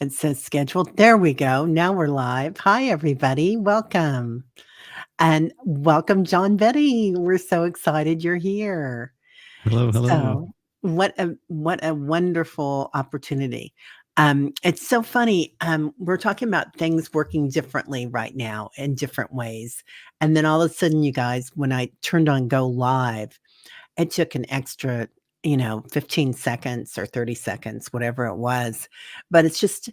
It says scheduled. There we go. Now we're live. Hi, everybody. Welcome. And welcome, Jon Binnie. We're so excited you're here. Hello, hello. So, what a wonderful opportunity. It's so funny. We're talking about things working differently right now in different ways. And then all of a sudden, you guys, when I turned on go live, it took an extra, 15 seconds or 30 seconds, whatever it was. But it's just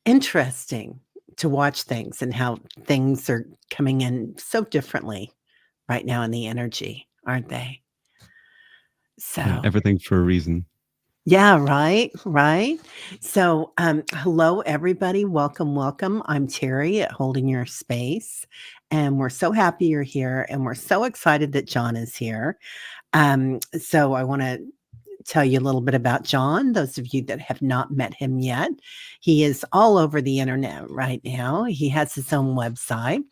interesting to watch things and how things are coming in so differently right now in the energy, aren't they? Yeah, So, everything for a reason. yeah, right, right. So, hello, everybody. Welcome, welcome. I'm Terry at Holding Your Space, and we're so happy you're here, and we're so excited that Jon is here. So, I want to tell you a little bit about Jon, those of you that have not met him yet. He is all over the internet right now. He has his own website.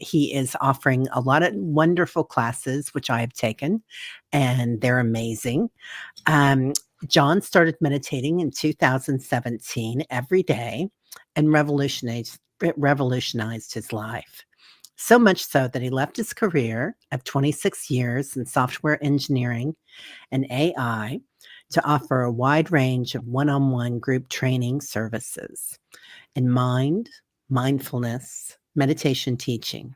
He is offering a lot of wonderful classes, which I have taken, and they're amazing. Um, Jon started meditating in 2017 every day and revolutionized his life. So much so that he left his career of 26 years in software engineering and AI to offer a wide range of one-on-one group training services in mindfulness, meditation teaching.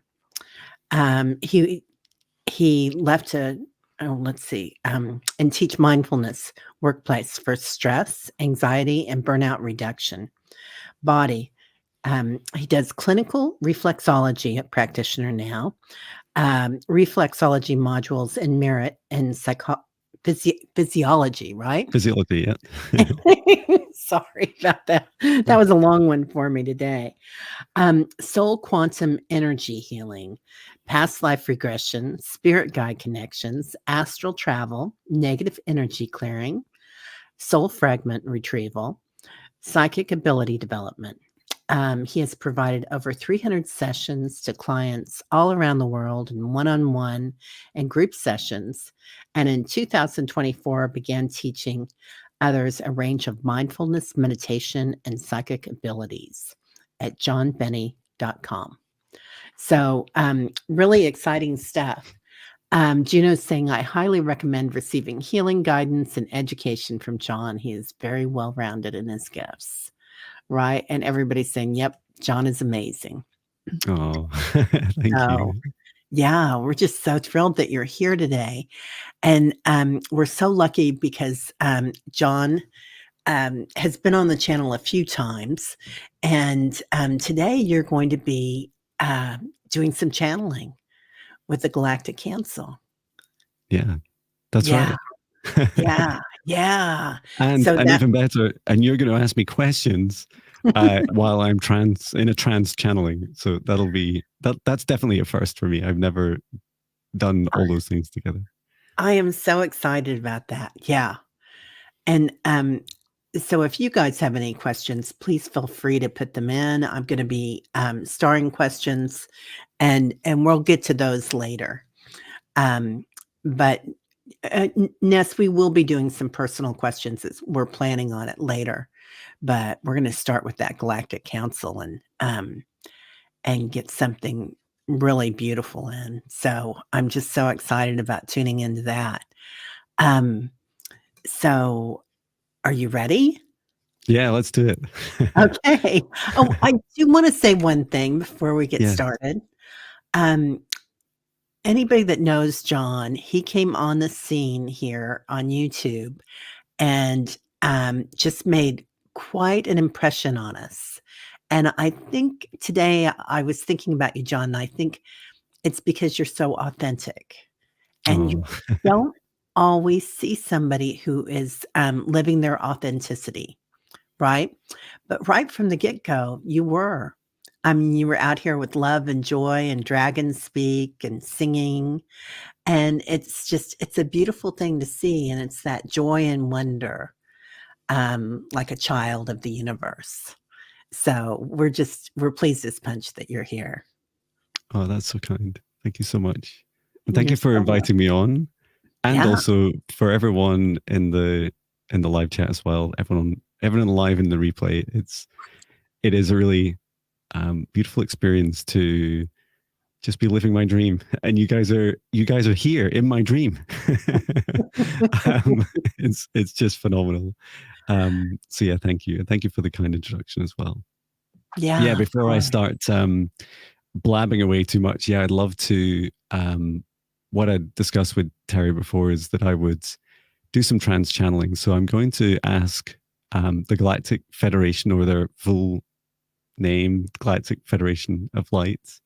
He left to and teach mindfulness workplace for stress, anxiety, and burnout reduction. Body. He does clinical reflexology at Practitioner now, reflexology modules in merit and physiology, right? Physiology, yeah. Sorry about that. That was a long one for me today. Soul quantum energy healing, past life regression, spirit guide connections, astral travel, negative energy clearing, soul fragment retrieval, psychic ability development. He has provided over 300 sessions to clients all around the world in one-on-one and group sessions, and in 2024 began teaching others a range of mindfulness meditation and psychic abilities at jonbinnie.com. So, really exciting stuff. Juno's saying, I highly recommend receiving healing guidance and education from Jon. He is very well rounded in his gifts. Right? And everybody's saying, "Yep, Jon is amazing." Oh, thank So, you. yeah, we're just so thrilled that you're here today, and, we're so lucky because, Jon, has been on the channel a few times, and, today you're going to be, doing some channeling with the Galactic Council. Yeah, that's Yeah, right. yeah, yeah. and So and that even better, and you're going to ask me questions while I'm in a trance channeling. So that's definitely a first for me. I've never done all those things together. I am so excited about that. Yeah. And, so if you guys have any questions, please feel free to put them in. I'm gonna be, starring questions, and we'll get to those later. But, Ness, we will be doing some personal questions as we're planning on it later, but we're gonna start with that Galactic Council and get something really beautiful in. So, I'm just so excited about tuning into that. Um, so are you ready? Yeah, let's do it. Okay. Oh, I do wanna say one thing before we get Yes. started. Um, Anybody that knows Jon, he came on the scene here on YouTube and, just made quite an impression on us. And I think today I was thinking about you, Jon, and I think it's because you're so authentic, and you Oh, don't always see somebody who is, living their authenticity. Right? But right from the get-go, you were. I mean, you were out here with love and joy and dragon speak and singing, and it's a beautiful thing to see, and it's that joy and wonder, like a child of the universe. So, we're pleased as punch that you're here. oh, that's so kind. Thank you so much. And thank You're you for so wel inviting me on. And Yeah. also for everyone in the live chat as well, everyone everyone live in the replay. It is a really beautiful experience to just be living my dream, and you guys are here in my dream. It's just phenomenal. So yeah, thank you for the kind introduction as well. Yeah, before I start blabbing away too much, I'd love to. What I discussed with Terry before is that I would do some trance channeling. So I'm going to ask the Galactic Federation, or their full name, Galactic Federation of Light.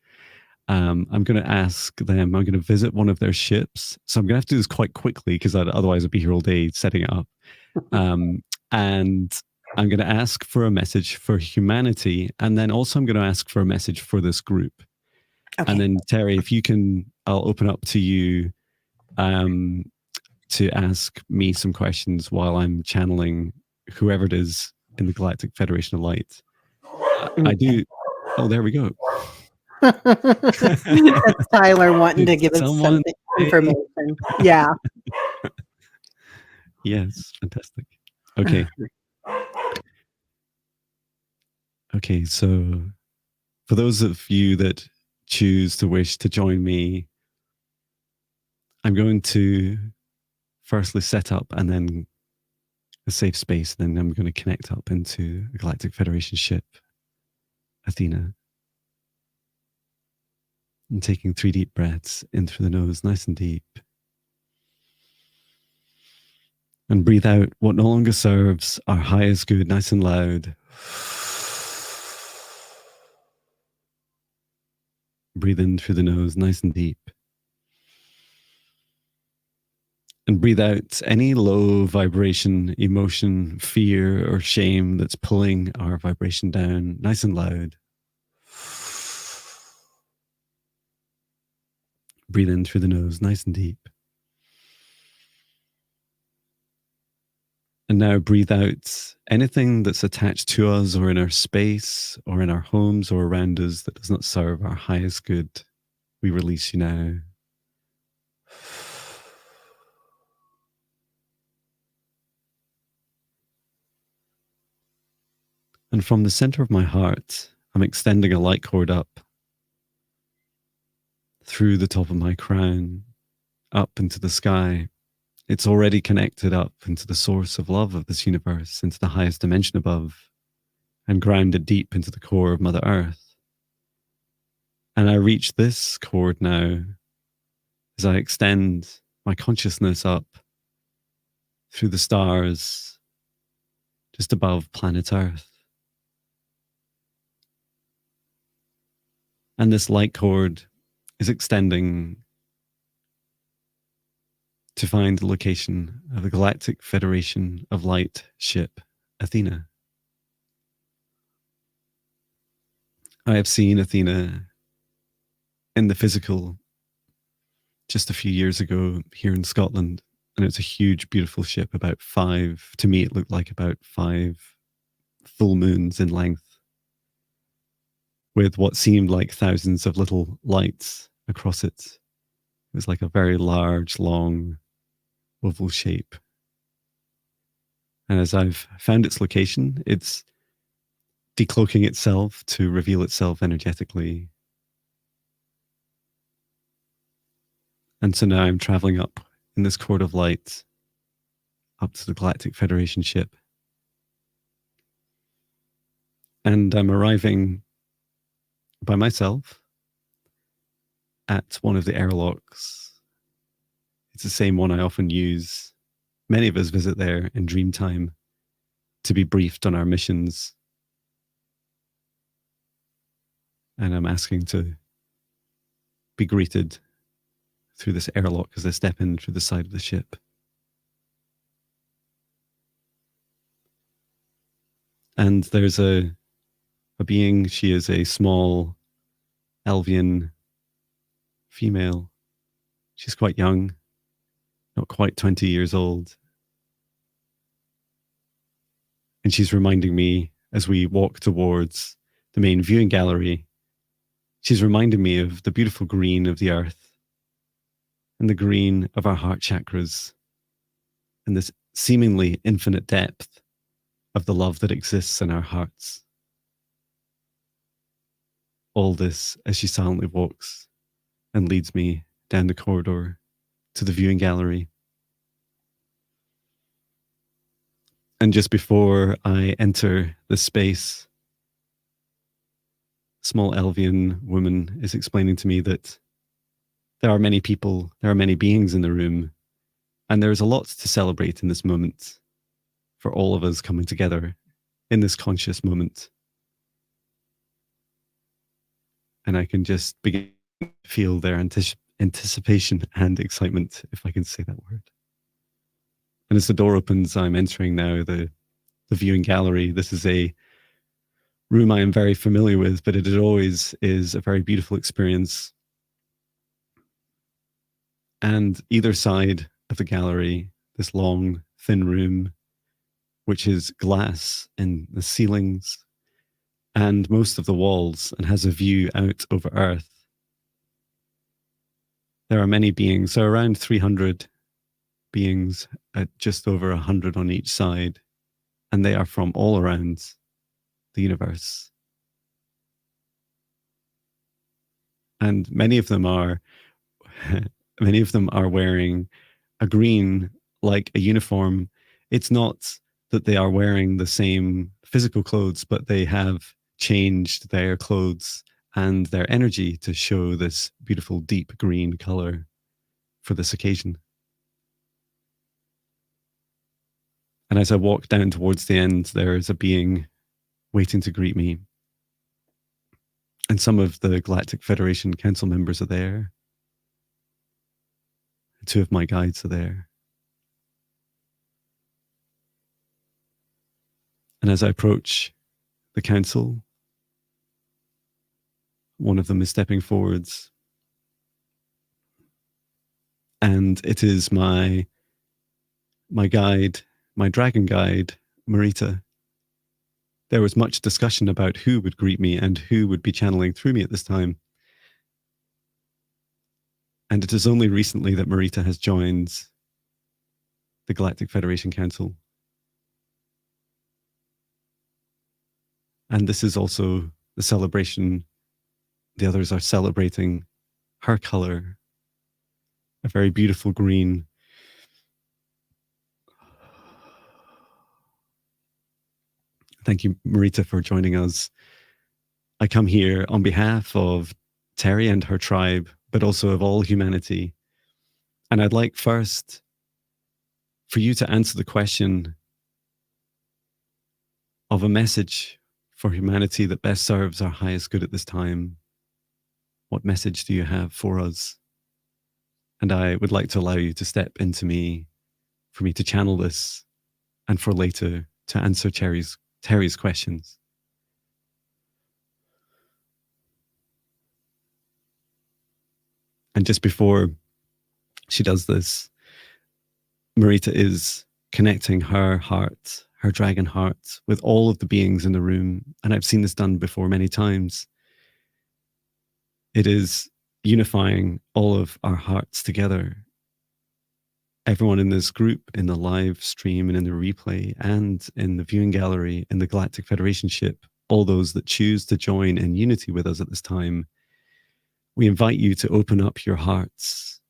I'm going to ask them, I'm going to visit one of their ships. So I'm going to have to do this quite quickly because otherwise I'd be here all day setting it up. And I'm going to ask for a message for humanity. And then also I'm going to ask for a message for this group. Okay. And then Terry, if you can, I'll open up to you to ask me some questions while I'm channeling whoever it is in the Galactic Federation of Light. I do. Oh, there we go. That's Tyler wanting to give us some information. Yeah. Yes, fantastic. Okay. Okay, so for those of you that choose to wish to join me, I'm going to firstly set up and then a safe space. Then I'm going to connect up into the Galactic Federation ship, Athena. And taking 3 deep breaths in through the nose, nice and deep. And breathe out what no longer serves our highest good, nice and loud. Breathe in through the nose, nice and deep. And breathe out any low vibration, emotion, fear, or shame that's pulling our vibration down, nice and loud. Breathe in through the nose, nice and deep. And now breathe out anything that's attached to us or in our space or in our homes or around us that does not serve our highest good. We release you now. And from the center of my heart, I'm extending a light cord up through the top of my crown, up into the sky. It's already connected up into the source of love of this universe, into the highest dimension above, and grounded deep into the core of Mother Earth. And I reach this cord now as I extend my consciousness up through the stars just above planet Earth. And this light cord is extending to find the location of the Galactic Federation of Light ship, Athena. I have seen Athena in the physical just a few years ago here in Scotland, and it's a huge, beautiful ship, about 5, to me it looked like about 5 full moons in length, with what seemed like thousands of little lights across it. It was like a very large, long, oval shape. And as I've found its location, it's decloaking itself to reveal itself energetically. And so now I'm traveling up in this cord of light up to the Galactic Federation ship. And I'm arriving by myself at one of the airlocks. It's the same one I often use. Many of us visit there in dream time to be briefed on our missions. And I'm asking to be greeted through this airlock as I step in through the side of the ship. And there's a being. She is a small Elvian female. She's quite young, not quite 20 years old. And she's reminding me as we walk towards the main viewing gallery, she's reminding me of the beautiful green of the earth and the green of our heart chakras and this seemingly infinite depth of the love that exists in our hearts. All this as she silently walks and leads me down the corridor to the viewing gallery. And just before I enter the space, a small Elvian woman is explaining to me that there are many people, there are many beings in the room, and there is a lot to celebrate in this moment for all of us coming together in this conscious moment. And I can just begin to feel their anticipation and excitement, if I can say that word. And as the door opens, I'm entering now the viewing gallery. This is a room I am very familiar with, but it always is a very beautiful experience. And either side of the gallery, this long, thin room, which is glass in the ceilings and most of the walls and has a view out over Earth. There are many beings, so around 300 beings at just over 100 on each side, and they are from all around the universe. And many of them are wearing a green, like a uniform. It's not that they are wearing the same physical clothes, but they have changed their clothes and their energy to show this beautiful deep green color for this occasion. And as I walk down towards the end, there is a being waiting to greet me. And some of the Galactic Federation Council members are there. 2 of my guides are there. And as I approach the council, one of them is stepping forwards. And it is my guide, my dragon guide, Marita. There was much discussion about who would greet me and who would be channeling through me at this time. And it is only recently that Marita has joined the Galactic Federation Council. And this is also the celebration. The others are celebrating her color, a very beautiful green. Thank you, Marita, for joining us. I come here on behalf of Terry and her tribe, but also of all humanity. And I'd like first for you to answer the question of a message for humanity that best serves our highest good at this time. What message do you have for us? And I would like to allow you to step into me, for me to channel this, and for later to answer Terry's questions. And just before she does this, Marita is connecting her heart, her dragon heart, with all of the beings in the room. And I've seen this done before many times. It is unifying all of our hearts together. Everyone in this group, in the live stream and in the replay and in the viewing gallery, in the Galactic Federation ship, all those that choose to join in unity with us at this time, we invite you to open up your hearts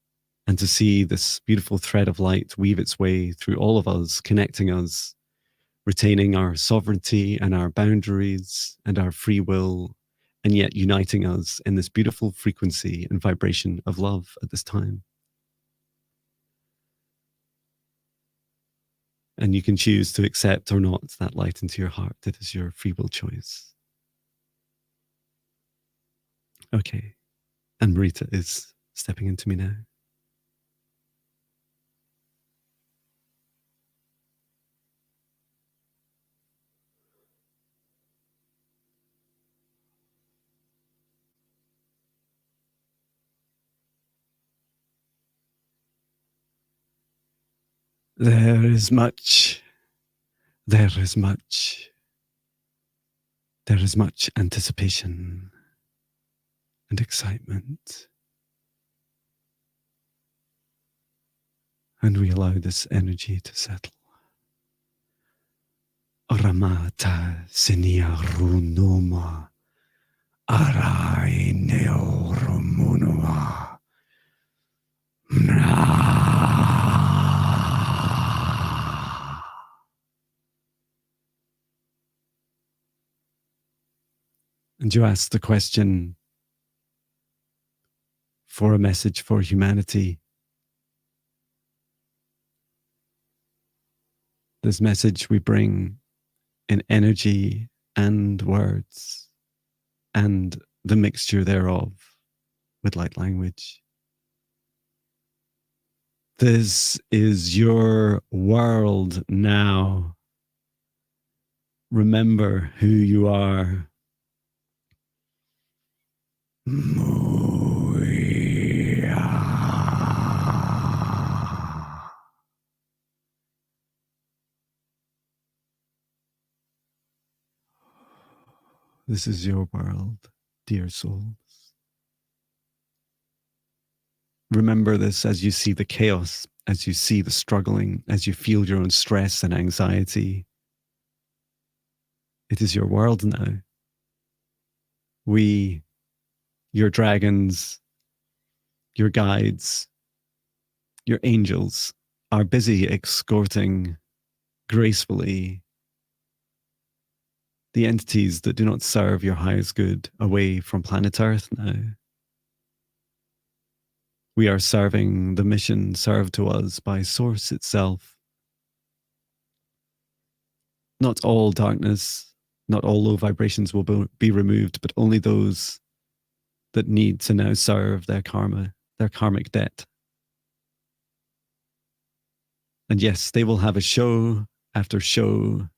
and to see this beautiful thread of light weave its way through all of us, connecting us, retaining our sovereignty and our boundaries and our free will, and yet uniting us in this beautiful frequency and vibration of love at this time. And you can choose to accept or not that light into your heart. It is your free will choice. Okay. And Marita is stepping into me now. There is much anticipation and excitement. And we allow this energy to settle. Ramata sinia runoma arai neoromunua. And you ask the question for a message for humanity. This message we bring in energy and words and the mixture thereof with light language. This is your world now. Remember who you are. This is your world, dear souls. Remember this as you see the chaos, as you see the struggling, as you feel your own stress and anxiety. It is your world now. We, your dragons, your guides, your angels, are busy escorting gracefully the entities that do not serve your highest good away from planet Earth now. We are serving the mission served to us by Source itself. Not all darkness, not all low vibrations will be removed, but only those that need to now serve their karma, their karmic debt. And yes, they will have a show after show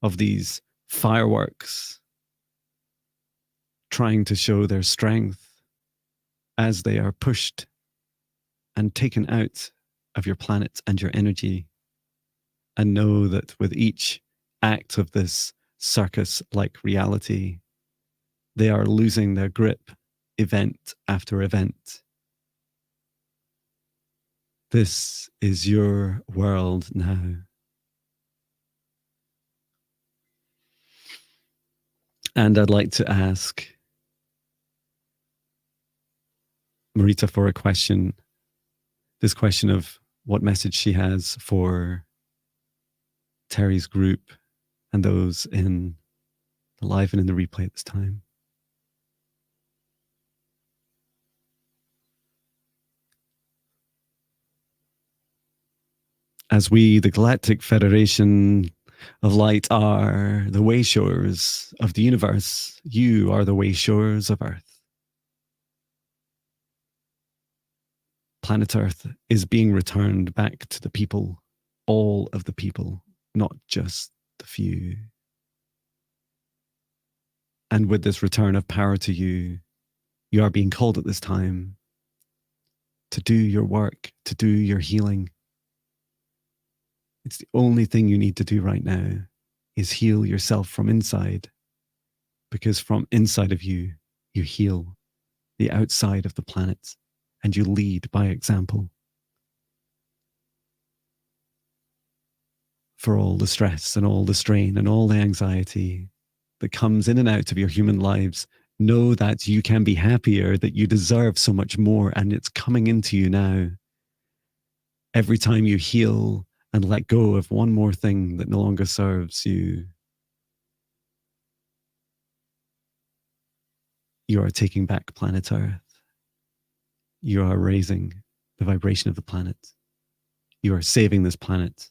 of these fireworks trying to show their strength as they are pushed and taken out of your planet and your energy. And know that with each act of this circus-like reality, they are losing their grip event after event. This is your world now. And I'd like to ask Marita for a question. This question of what message she has for Terry's group and those in the live and in the replay at this time. As we, the Galactic Federation of Light, are the wayshowers of the universe, you are the wayshowers of Earth. Planet Earth is being returned back to the people, all of the people, not just the few. And with this return of power to you, you are being called at this time to do your work, to do your healing. It's the only thing you need to do right now is heal yourself from inside, because from inside of you, you heal the outside of the planet and you lead by example. For all the stress and all the strain and all the anxiety that comes in and out of your human lives, know that you can be happier, that you deserve so much more, and it's coming into you now. Every time you heal and let go of one more thing that no longer serves you, you are taking back planet Earth. You are raising the vibration of the planet. You are saving this planet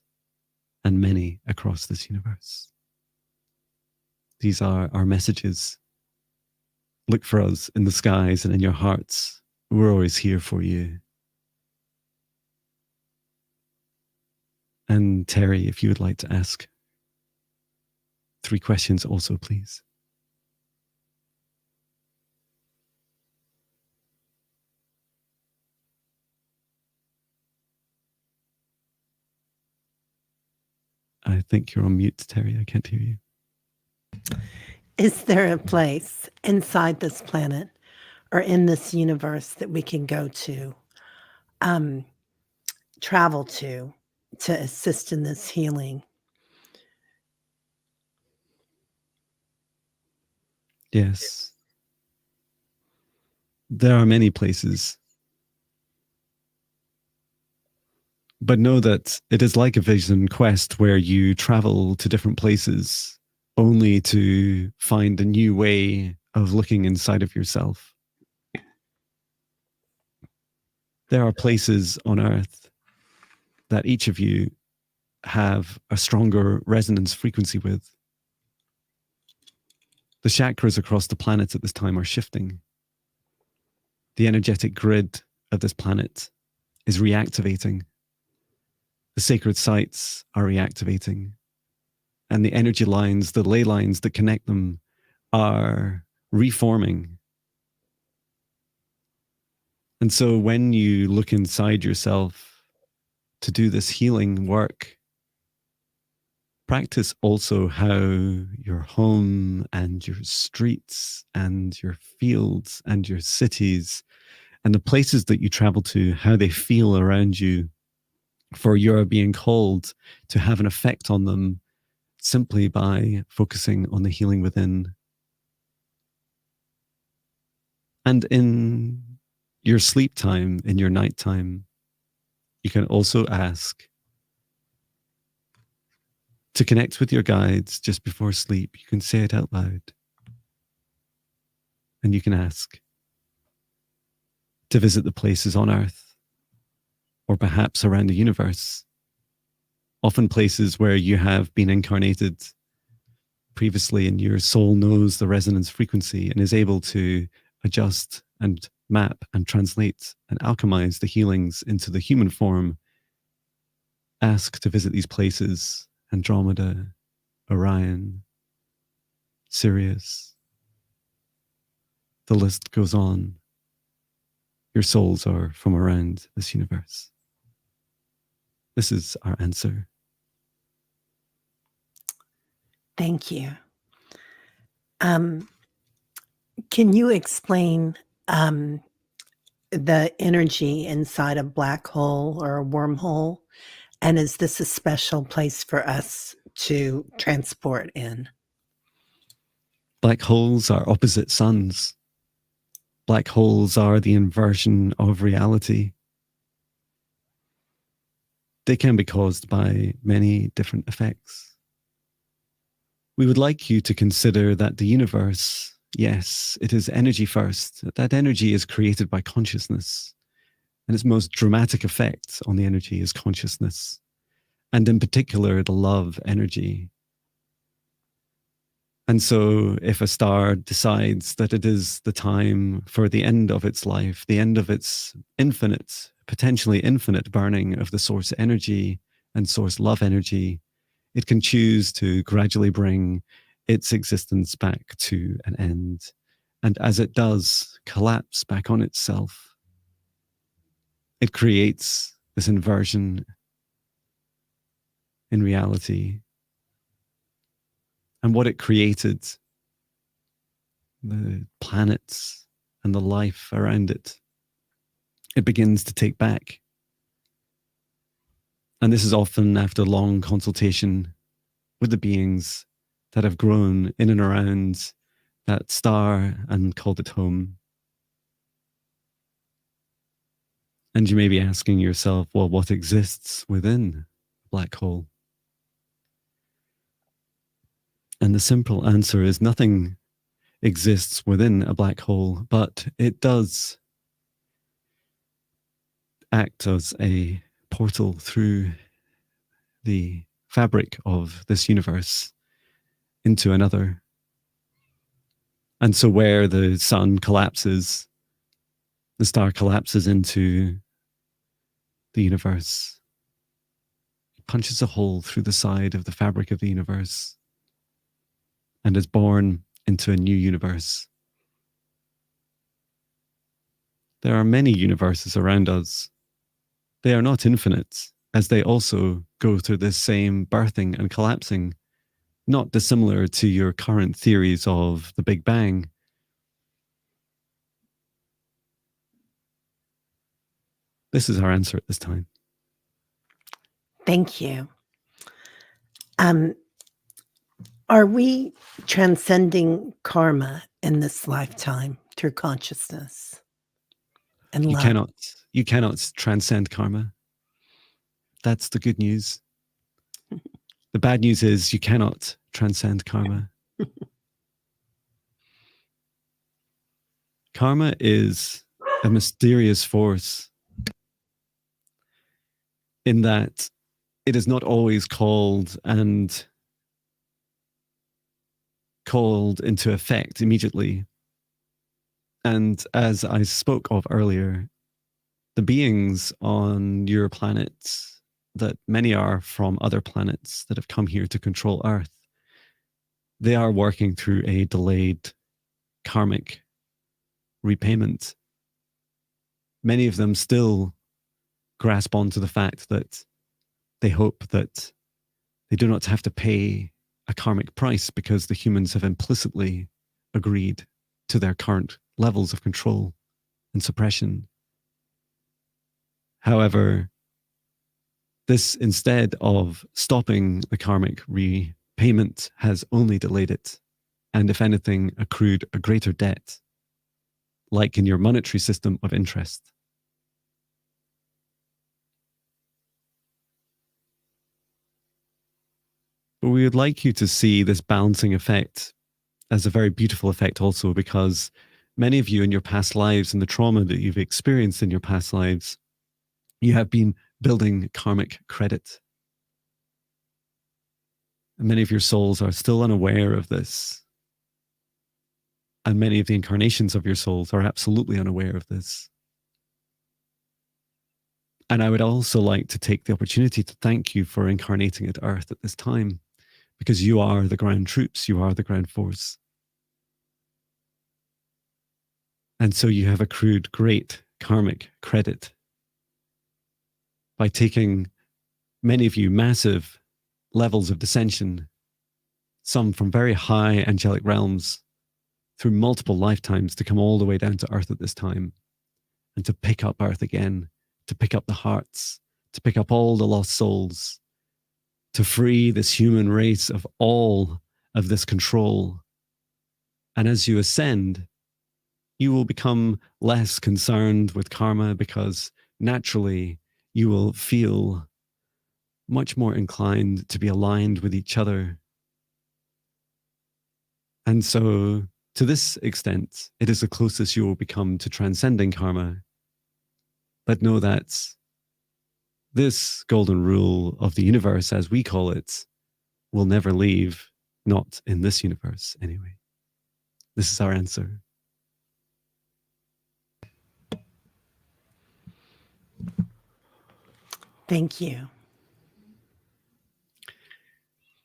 and many across this universe. These are our messages. Look for us in the skies and in your hearts. We're always here for you. And Terry, if you would like to ask 3 questions also, please. I think you're on mute, Terry. I can't hear you. Is there a place inside this planet or in this universe that we can go to, travel to assist in this healing? Yes. There are many places. But know that it is like a vision quest where you travel to different places only to find a new way of looking inside of yourself. There are places on earth that each of you have a stronger resonance frequency with. The chakras across the planet at this time are shifting. The energetic grid of this planet is reactivating. The sacred sites are reactivating. And the energy lines, the ley lines that connect them are reforming. And so when you look inside yourself to do this healing work, practice also how your home and your streets and your fields and your cities and the places that you travel to, how they feel around you, for you're being called to have an effect on them simply by focusing on the healing within. And in your sleep time, in your nighttime, you can also ask to connect with your guides just before sleep. You can say it out loud. And you can ask to visit the places on earth or perhaps around the universe, often places where you have been incarnated previously and your soul knows the resonance frequency and is able to adjust and map and translate and alchemize the healings into the human form. Ask to visit these places: Andromeda, Orion, Sirius. The list goes on. Your souls are from around this universe. This is our answer. Thank you. Can you explain the energy inside a black hole or a wormhole? And is this a special place for us to transport in? Black holes are opposite suns. Black holes are the inversion of reality. They can be caused by many different effects. We would like you to consider that the universe, yes, it is energy first. That energy is created by consciousness. And its most dramatic effect on the energy is consciousness. And in particular, the love energy. And so if a star decides that it is the time for the end of its life, the end of its infinite, potentially infinite burning of the source energy and source love energy, it can choose to gradually bring its existence back to an end. And as it does collapse back on itself, it creates this inversion in reality. And what it created, the planets and the life around it, it begins to take back. And this is often after long consultation with the beings that have grown in and around that star and called it home. And you may be asking yourself, well, what exists within a black hole? And the simple answer is nothing exists within a black hole, but it does act as a portal through the fabric of this universe into another. And so where the sun collapses, the star collapses into the universe. It punches a hole through the side of the fabric of the universe and is born into a new universe. There are many universes around us. They are not infinite, as they also go through this same birthing and collapsing, not dissimilar to your current theories of the Big Bang. This is our answer at this time. Thank you. Are we transcending karma in this lifetime through consciousness and love? You cannot transcend karma. That's the good news. The bad news is you cannot transcend karma. Karma is a mysterious force in that it is not always called into effect immediately. And as I spoke of earlier, the beings on your planet, that many are from other planets that have come here to control Earth, they are working through a delayed karmic repayment. Many of them still grasp onto the fact that they hope that they do not have to pay a karmic price because the humans have implicitly agreed to their current levels of control and suppression. However, this, instead of stopping the karmic repayment, has only delayed it, and if anything, accrued a greater debt, like in your monetary system of interest. But we would like you to see this balancing effect as a very beautiful effect also, because many of you in your past lives and the trauma that you've experienced in your past lives, you have been building karmic credit. And many of your souls are still unaware of this. And many of the incarnations of your souls are absolutely unaware of this. And I would also like to take the opportunity to thank you for incarnating at Earth at this time, because you are the ground troops, you are the ground force. And so you have accrued great karmic credit by taking, many of you, massive levels of descension, some from very high angelic realms, through multiple lifetimes to come all the way down to Earth at this time, and to pick up Earth again, to pick up the hearts, to pick up all the lost souls, to free this human race of all of this control. And as you ascend, you will become less concerned with karma, because naturally you will feel much more inclined to be aligned with each other. And so, to this extent, it is the closest you will become to transcending karma. But know that this golden rule of the universe, as we call it, will never leave, not in this universe anyway. This is our answer. Thank you.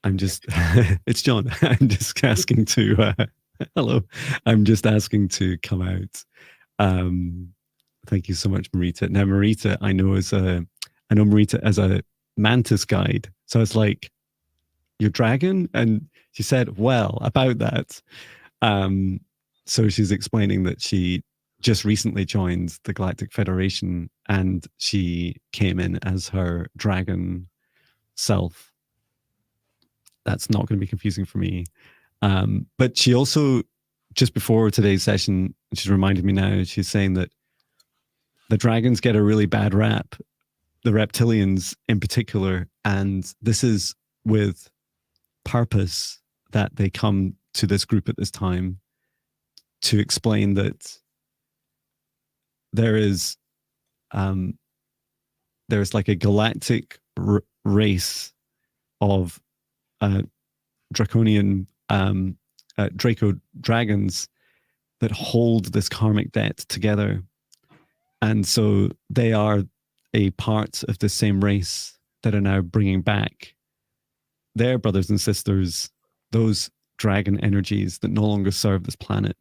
I'm just, it's Jon. I'm just asking to, hello. I'm just asking to come out. Thank you so much, Marita. Now, Marita, I know Marita as a mantis guide. So it's like, your dragon? And she said, well, about that. So she's explaining that she just recently joined the Galactic Federation, and she came in as her dragon self. That's not going to be confusing for me. But she also, just before today's session, she's reminded me now, she's saying that the dragons get a really bad rap, the reptilians in particular, and this is with purpose that they come to this group at this time to explain that there's like a galactic race of draconian Draco dragons that hold this karmic debt together. And so they are a part of the same race that are now bringing back their brothers and sisters, those dragon energies that no longer serve this planet.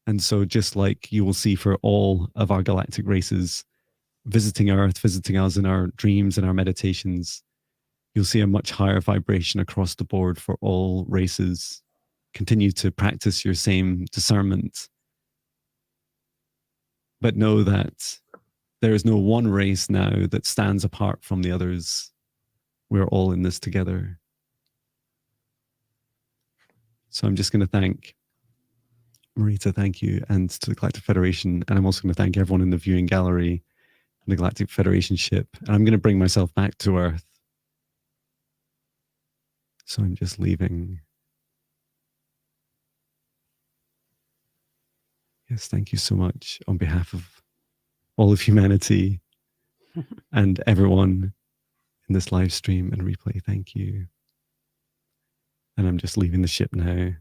And so just like you will see for all of our galactic races visiting Earth, visiting us in our dreams and our meditations, you'll see a much higher vibration across the board for all races. Continue to practice your same discernment. But know that there is no one race now that stands apart from the others. We're all in this together. So I'm just going to thank Marita, thank you, and to the Galactic Federation. And I'm also going to thank everyone in the viewing gallery and the Galactic Federation ship. And I'm going to bring myself back to Earth. So I'm just leaving. Yes, thank you so much on behalf of all of humanity and everyone in this live stream and replay. Thank you. And I'm just leaving the ship now. And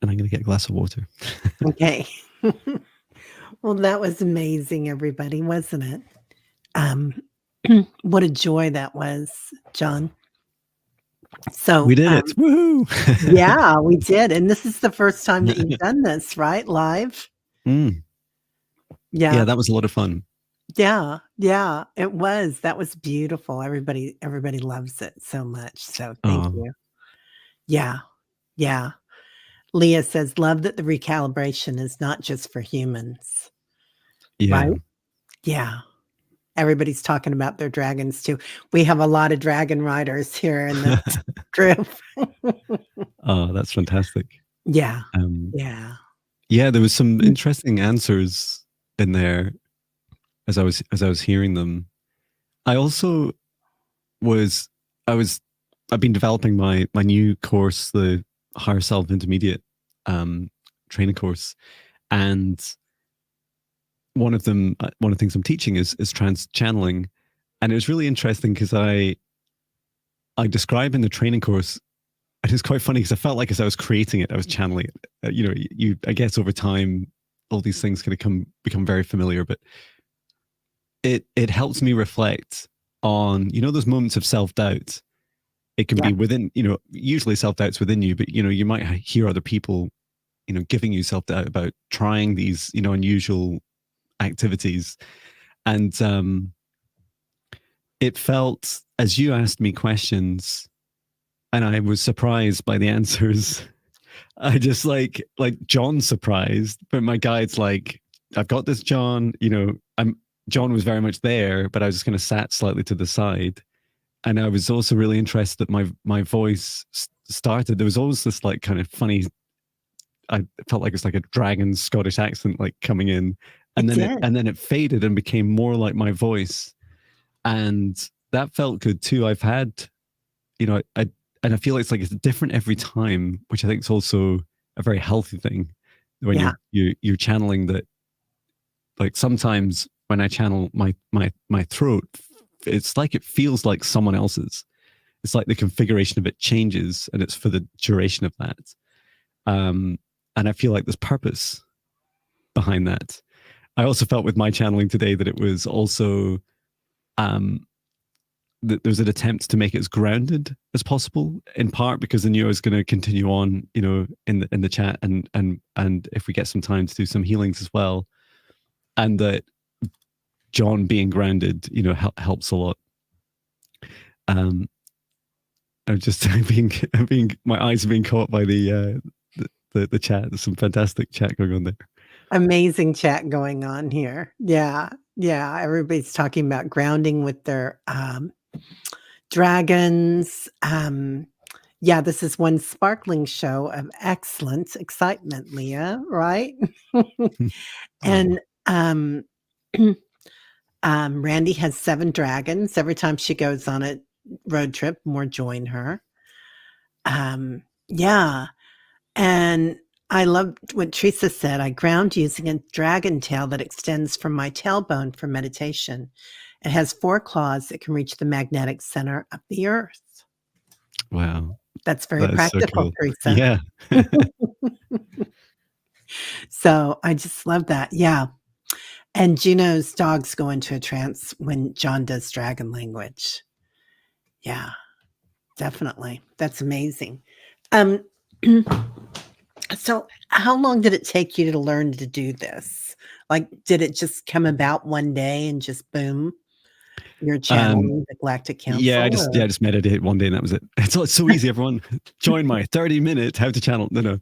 I'm going to get a glass of water. Okay. Well, that was amazing, everybody, wasn't it? What a joy that was, Jon. So we did it. Woohoo! Yeah, we did. And this is the first time that you've done this, right? Live? Yeah, that was a lot of fun. Yeah, it was. That was beautiful. Everybody loves it so much. So thank you. Yeah. Leah says, love that the recalibration is not just for humans. Yeah. Right? Yeah. Everybody's talking about their dragons too. We have a lot of dragon riders here in the group. Oh, that's fantastic. Yeah. Yeah, there was some interesting answers in there as I was hearing them. I also I've been developing my new course, the Higher Self Intermediate training course, and one of the things I'm teaching is trance channeling, and it was really interesting because I describe in the training course, and it's quite funny because I felt like as I was creating it, I was channeling it. I guess over time, all these things kind of become very familiar, but it helps me reflect on those moments of self-doubt. It can be within, usually self-doubt's within you, but you might hear other people giving you self-doubt about trying these unusual activities. And it felt, as you asked me questions and I was surprised by the answers, I just like Jon's surprised, but my guide's like, I've got this, Jon. Jon was very much there, but I was just kind of sat slightly to the side. And I was also really interested that my voice started. There was always this like kind of funny, I felt like it's like a dragon Scottish accent like coming in. And then it faded and became more like my voice. And that felt good too. I've had, and I feel it's like it's different every time, which I think is also a very healthy thing. When you're channeling that, like sometimes when I channel my throat, it's like it feels like someone else's. It's like the configuration of it changes, and it's for the duration of that. And I feel like there's purpose behind that. I also felt with my channeling today that it was also that there was an attempt to make it as grounded as possible, in part because I knew I was going to continue on, in the chat, and if we get some time to do some healings as well, and that Jon being grounded, helps a lot. I'm just my eyes are being caught by the chat. There's some fantastic chat going on there. Amazing chat going on here. Yeah. Everybody's talking about grounding with their dragons. This is one sparkling show of excellent excitement, Leah, right? And Randy has 7 dragons. Every time she goes on a road trip, more join her. And I love what Teresa said. I ground using a dragon tail that extends from my tailbone for meditation. It has 4 claws that can reach the magnetic center of the earth. Wow. That's very practical, so cool. Teresa. Yeah. So I just love that. Yeah. And Juno's dogs go into a trance when Jon does dragon language. Yeah, definitely. That's amazing. So how long did it take you to learn to do this? Like, did it just come about one day and just boom, you're channeling the Galactic Council? Yeah, I just meditated one day and that was it. It's so easy, everyone. Join my 30-minute how to channel. No.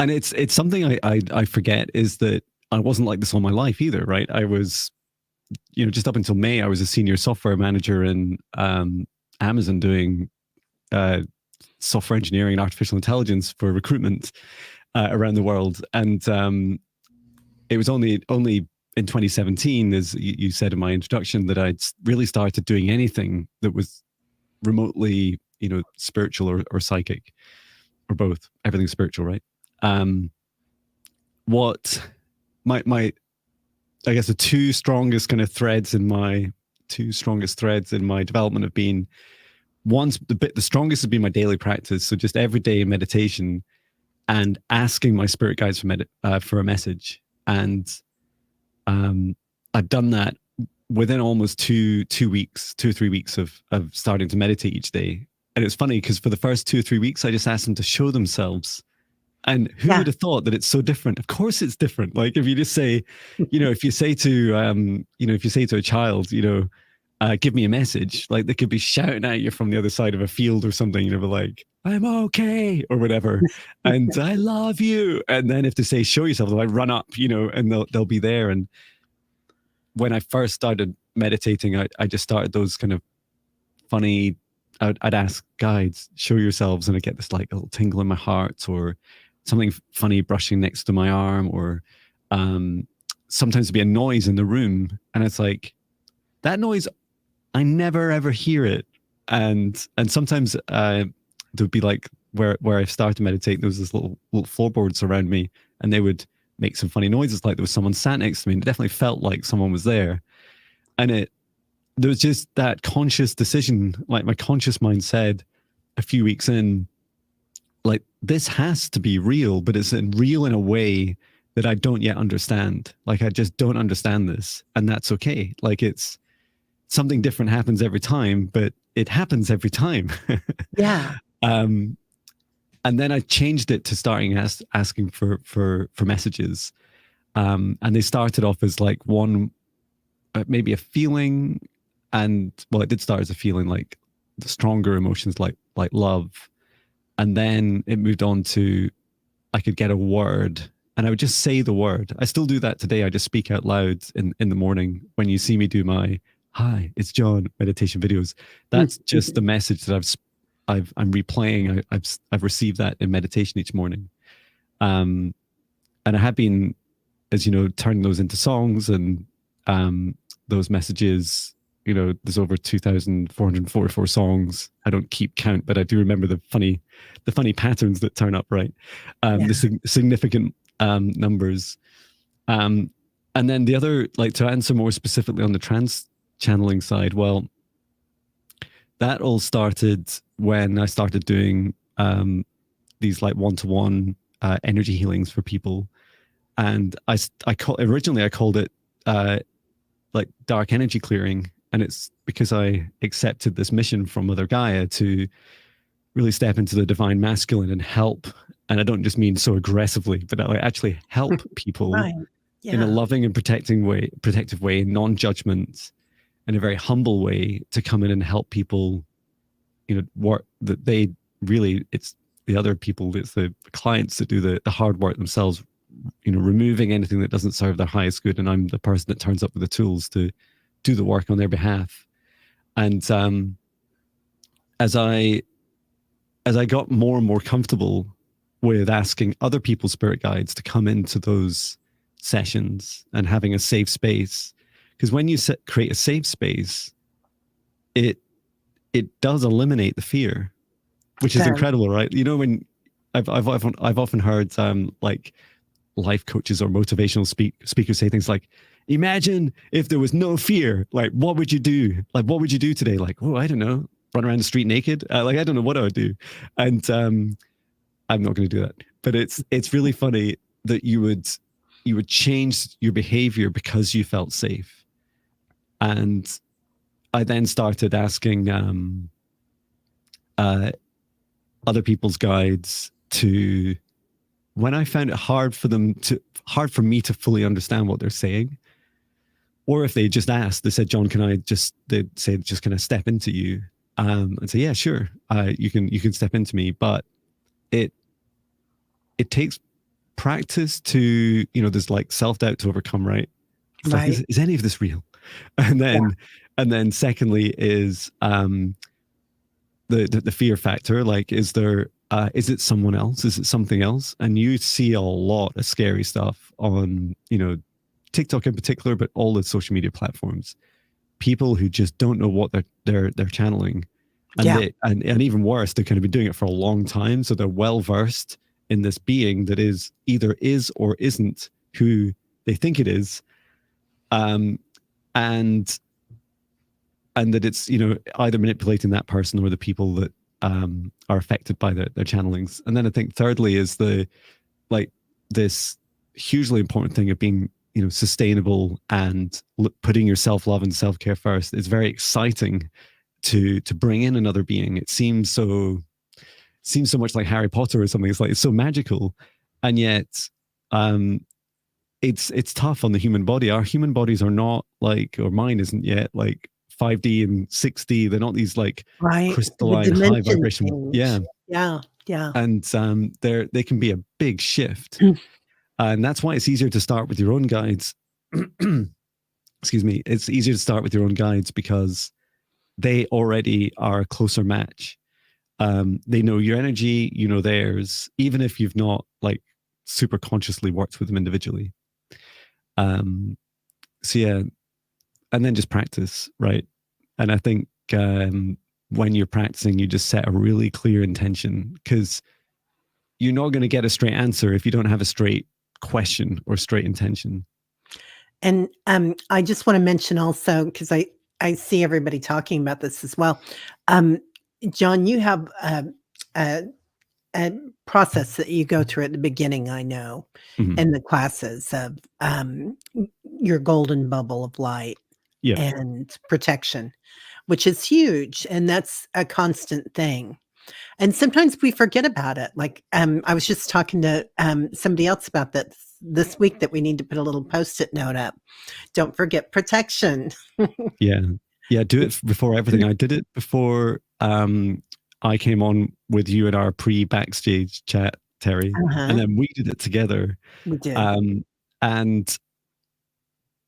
And it's something I forget, is that I wasn't like this all my life either, right? I was, just up until May, I was a senior software manager in Amazon doing software engineering and artificial intelligence for recruitment around the world. And it was only in 2017, as you said in my introduction, that I'd really started doing anything that was remotely, spiritual or psychic, or both. Everything's spiritual, right? What my I guess the two strongest threads in my development have been, the strongest has been my daily practice. So just everyday meditation and asking my spirit guides for a message. And I've done that within almost 2 weeks, 2 or 3 weeks of starting to meditate each day. And it's funny because for the first 2 or 3 weeks, I just asked them to show themselves. And who would have thought that it's so different? Of course it's different. Like if you just say, if you say to a child, give me a message, like they could be shouting at you from the other side of a field or something, but like, I'm okay, or whatever. And I love you. And then if they say, show yourself, they'll like run up, and they'll be there. And when I first started meditating, I just started those kind of funny, I'd ask guides, show yourselves. And I get this like little tingle in my heart, or something funny brushing next to my arm, or sometimes it'd be a noise in the room. And it's like, that noise, I never ever hear it. And sometimes there'd be like where I started to meditate, there was this little floorboards around me, and they would make some funny noises, like there was someone sat next to me, and it definitely felt like someone was there. And there was just that conscious decision, like my conscious mind said a few weeks in, like, this has to be real, but it's real in a way that I don't yet understand. Like, I just don't understand this, and that's okay. Like, it's something different happens every time, but it happens every time. Yeah. And then I changed it to starting asking for messages. And they started off as like one, maybe a feeling. And well, it did start as a feeling, like the stronger emotions, like love. And then it moved on to, I could get a word, and I would just say the word. I still do that today. I just speak out loud in the morning. When you see me do my, hi, it's Jon meditation videos, that's just the message that I'm replaying. I've received that in meditation each morning. And I have been, as you know, turning those into songs, and those messages, there's over 2,444 songs. I don't keep count, but I do remember the funny patterns that turn up, right? The significant numbers. And then the other, like, to answer more specifically on the trance channeling side, well, that all started when I started doing these like one-to-one energy healings for people. And originally I called it like dark energy clearing. And it's because I accepted this mission from Mother Gaia to really step into the divine masculine and help. And I don't just mean so aggressively, but I actually help people in a loving and protective way, non-judgment, in a very humble way, to come in and help people, work that they really, it's the other people, it's the clients that do the hard work themselves, removing anything that doesn't serve their highest good. And I'm the person that turns up with the tools to do the work on their behalf. And as I got more and more comfortable with asking other people's spirit guides to come into those sessions and having a safe space, because when you create a safe space, it does eliminate the fear, which is incredible, right? When I've often heard like life coaches or motivational speakers say things like, imagine if there was no fear, like what would you do? Like, what would you do today? Like, oh, I don't know, run around the street naked? Like, I don't know what I would do. And I'm not going to do that. But it's really funny that you would change your behavior because you felt safe. And I then started asking other people's guides to, when I found it hard for me to fully understand what they're saying, or if they just asked, they said, Jon, they'd say, just can I step into you? And say, yeah, sure. You can step into me, but it takes practice to, there's like self-doubt to overcome, right? It's like, is any of this real? And then secondly is the fear factor. Like, is it someone else? Is it something else? And you see a lot of scary stuff on, TikTok in particular, but all the social media platforms. People who just don't know what they're channeling. And and even worse, they've kind of been doing it for a long time. So they're well versed in this being that either is or isn't who they think it is. And that it's, either manipulating that person or the people that are affected by their channelings. And then I think thirdly is this hugely important thing of being, sustainable and putting your self-love and self-care first. It's very exciting to bring in another being. It seems so much like Harry Potter or something. It's so magical, and yet it's tough on the human body. Our human bodies are not or mine isn't yet 5D and 6D. They're not these crystalline high vibration. Yeah. And they can be a big shift. And that's why it's easier to start with your own guides. Excuse me. It's easier to start with your own guides because they already are a closer match. They know your energy, you know theirs, even if you've not super consciously worked with them individually. So yeah, and then just practice, right? And I think when you're practicing, you just set a really clear intention, because you're not going to get a straight answer if you don't have a straight question or straight intention. And I just want to mention also, because I see everybody talking about this as well. Jon, you have a process that you go through at the beginning, I know, in the classes of your golden bubble of light and protection, which is huge. And that's a constant thing. And sometimes we forget about it. I was just talking to somebody else about that this week, that we need to put a little Post-it note up. Don't forget protection. Yeah. Do it before everything. I did it before I came on with you at our pre-backstage chat, Terry, and then we did it together. We did. And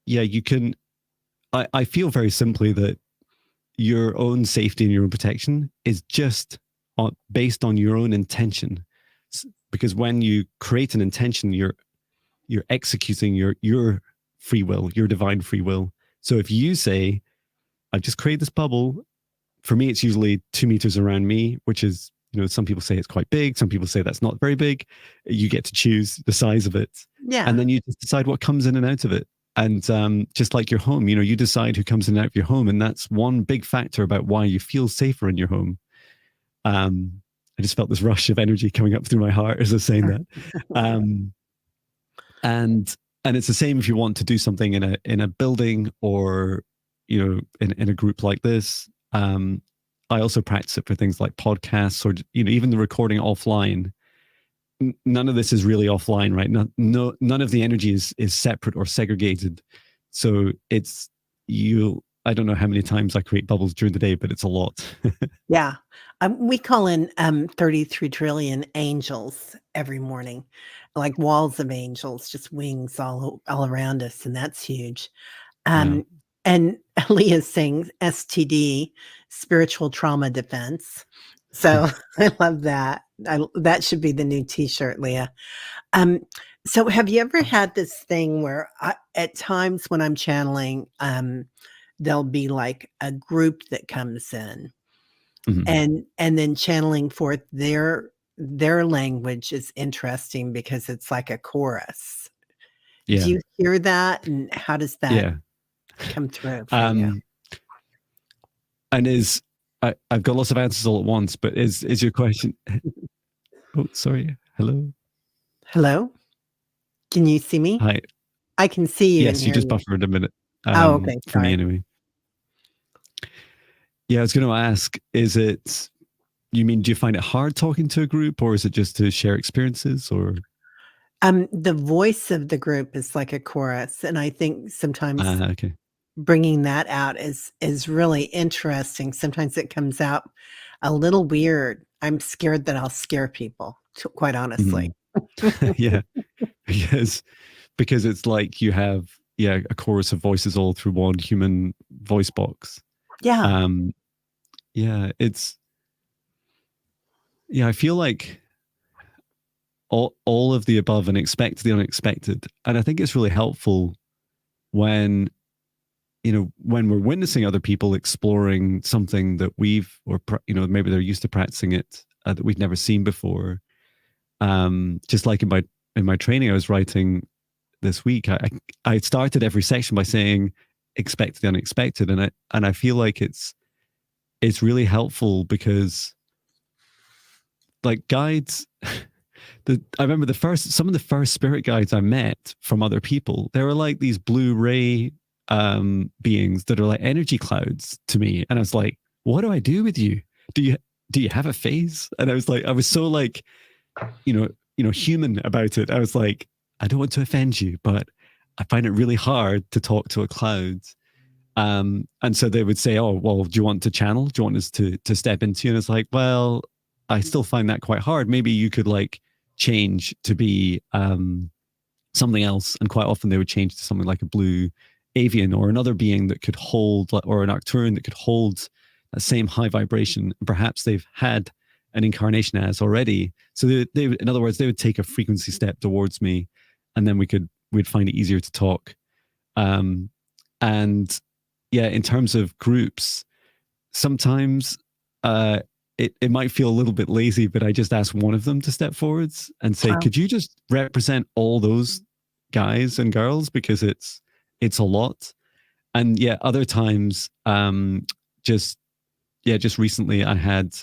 yeah, you can. I feel very simply that your own safety and your own protection is just based on your own intention, because when you create an intention, you're executing your free will, your divine free will. So if you say, I've just created this bubble, for me, it's usually 2 meters around me, which is, some people say it's quite big. Some people say that's not very big. You get to choose the size of it. Yeah. And then you just decide what comes in and out of it. And just like your home, you decide who comes in and out of your home. And that's one big factor about why you feel safer in your home. I just felt this rush of energy coming up through my heart as I was saying that. And it's the same if you want to do something in a building or, in a group like this. I also practice it for things like podcasts or, even the recording offline. None of this is really offline, right? None of the energy is separate or segregated. So it's I don't know how many times I create bubbles during the day, but it's a lot. Yeah. We call in 33 trillion angels every morning, like walls of angels, just wings all around us. And that's huge. And Leah's saying STD, spiritual trauma defense. So I love that. That should be the new t-shirt, Leah. So have you ever had this thing where at times when I'm channeling, there'll be a group that comes in and then channeling forth their language is interesting because it's like a chorus. Do you hear that? And how does that come through for you? And I've got lots of answers all at once, but is your question? Oh, sorry. Hello. Can you see me? Hi. I can see you. Yes, you just buffered a minute. Okay. For me anyway. Yeah, I was going to ask, do you find it hard talking to a group, or is it just to share experiences, or? The voice of the group is like a chorus. And I think sometimes okay. bringing that out is really interesting. Sometimes it comes out a little weird. I'm scared that I'll scare people, quite honestly. Yeah. because it's like you have a chorus of voices all through one human voice box. Yeah. I feel like all of the above and expect the unexpected. And I think it's really helpful when when we're witnessing other people exploring something that maybe they're used to practicing it that we've never seen before. Just like in my training I was writing this week, I started every section by saying expect the unexpected, and I feel like it's really helpful because like guides, I remember some of the first spirit guides I met from other people, they were like these blue ray beings that are like energy clouds to me, and I was like, what do I do with you? Do you have a face? And I was so like human about it. I was like, I don't want to offend you, but I find it really hard to talk to a cloud. And so they would say, oh, well, do you want to channel? Do you want us to step into you? And it's like, well, I still find that quite hard. Maybe you could like change to be something else. And quite often they would change to something like a blue avian or another being that could hold, or an Arcturian that could hold that same high vibration. Perhaps they've had an incarnation as already. So they in other words, they would take a frequency step towards me, and then we'd find it easier to talk. And yeah, in terms of groups, sometimes it might feel a little bit lazy, but I just ask one of them to step forwards and say, could you just represent all those guys and girls, because it's a lot. And yeah, other times, just recently I had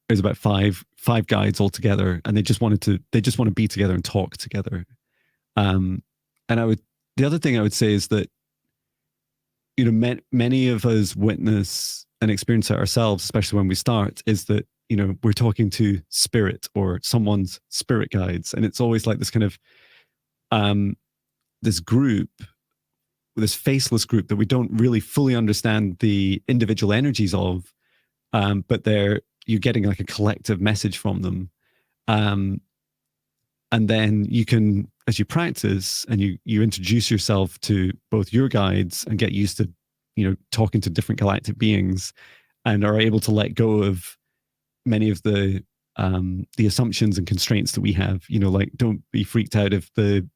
it was about five guides all together, and they just want to be together and talk together. And the other thing I would say is that many of us witness and experience it ourselves, especially when we start, is that we're talking to spirit or someone's spirit guides, and it's always like this kind of this group, this faceless group that we don't really fully understand the individual energies of, but you're getting like a collective message from them. And then you can, as you practice and you introduce yourself to both your guides and get used to, talking to different galactic beings, and are able to let go of many of the assumptions and constraints that we have. Like, don't be freaked out if the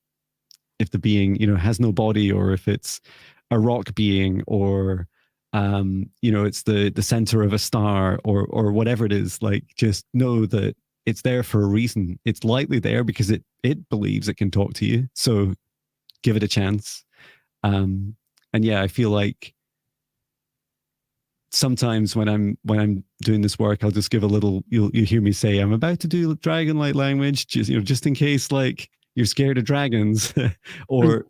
being, has no body, or if it's a rock being, or it's the center of a star, or whatever it is. Like, just know that it's there for a reason. It's likely there because it believes it can talk to you. So give it a chance. And yeah, I feel like sometimes when I'm doing this work, I'll just give a little, you'll hear me say, I'm about to do dragon light language, just in case like you're scared of dragons, or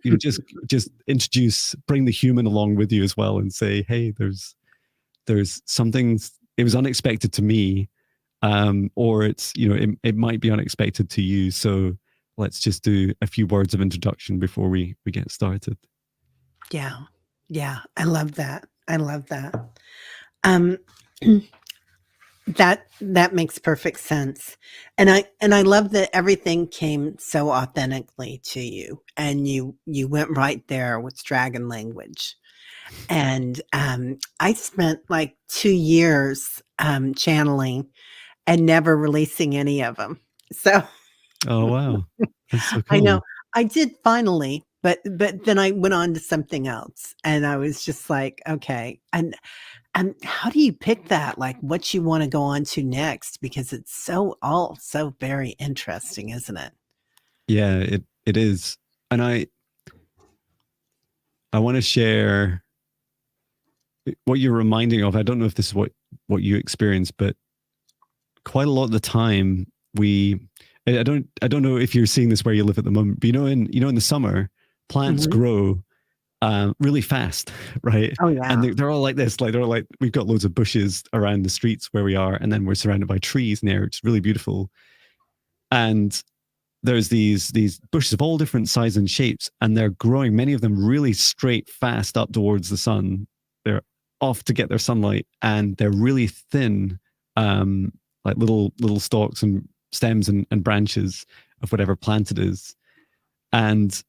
just bring the human along with you as well, and say, hey, there's something, it was unexpected to me, or it's it might be unexpected to you, so let's just do a few words of introduction before we get started. Yeah, I love that. That makes perfect sense. And I love that everything came so authentically to you, and you went right there with dragon language. And I spent like 2 years channeling and never releasing any of them. So oh wow, that's so cool. I know I did finally, but then I went on to something else, and I was just like, okay. And how do you pick that? Like, what you want to go on to next? Because it's so very interesting, isn't it? Yeah, it is. And I want to share what you're reminding of. I don't know if this is what you experience, but quite a lot of the time I don't know if you're seeing this where you live at the moment, but in the summer, plants grow really fast, right? Oh yeah. And they're all like this, like we've got loads of bushes around the streets where we are, and then we're surrounded by trees near. It's really beautiful. And there's these bushes of all different sizes and shapes, and they're growing, many of them really straight, fast up towards the sun. They're off to get their sunlight, and they're really thin, like little stalks and stems and branches of whatever plant it is. And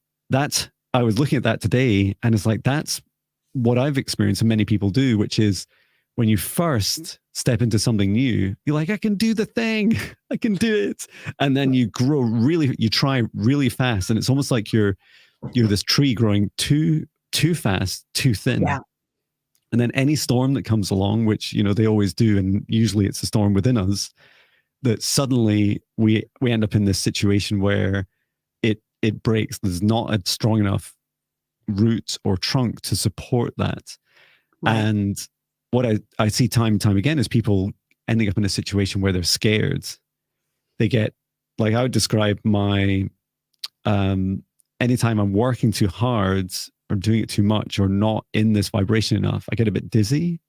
I was looking at that today, and it's like, that's what I've experienced and many people do, which is when you first step into something new, you're like, I can do the thing, I can do it. And then you try really fast. And it's almost like you're this tree growing too fast, too thin. Yeah. And then any storm that comes along, which, they always do, and usually it's a storm within us, that suddenly we end up in this situation where it breaks. There's not a strong enough root or trunk to support that. Right. And what I see time and time again is people ending up in a situation where they're scared. They get, like, I would describe my, anytime I'm working too hard or doing it too much or not in this vibration enough, I get a bit dizzy,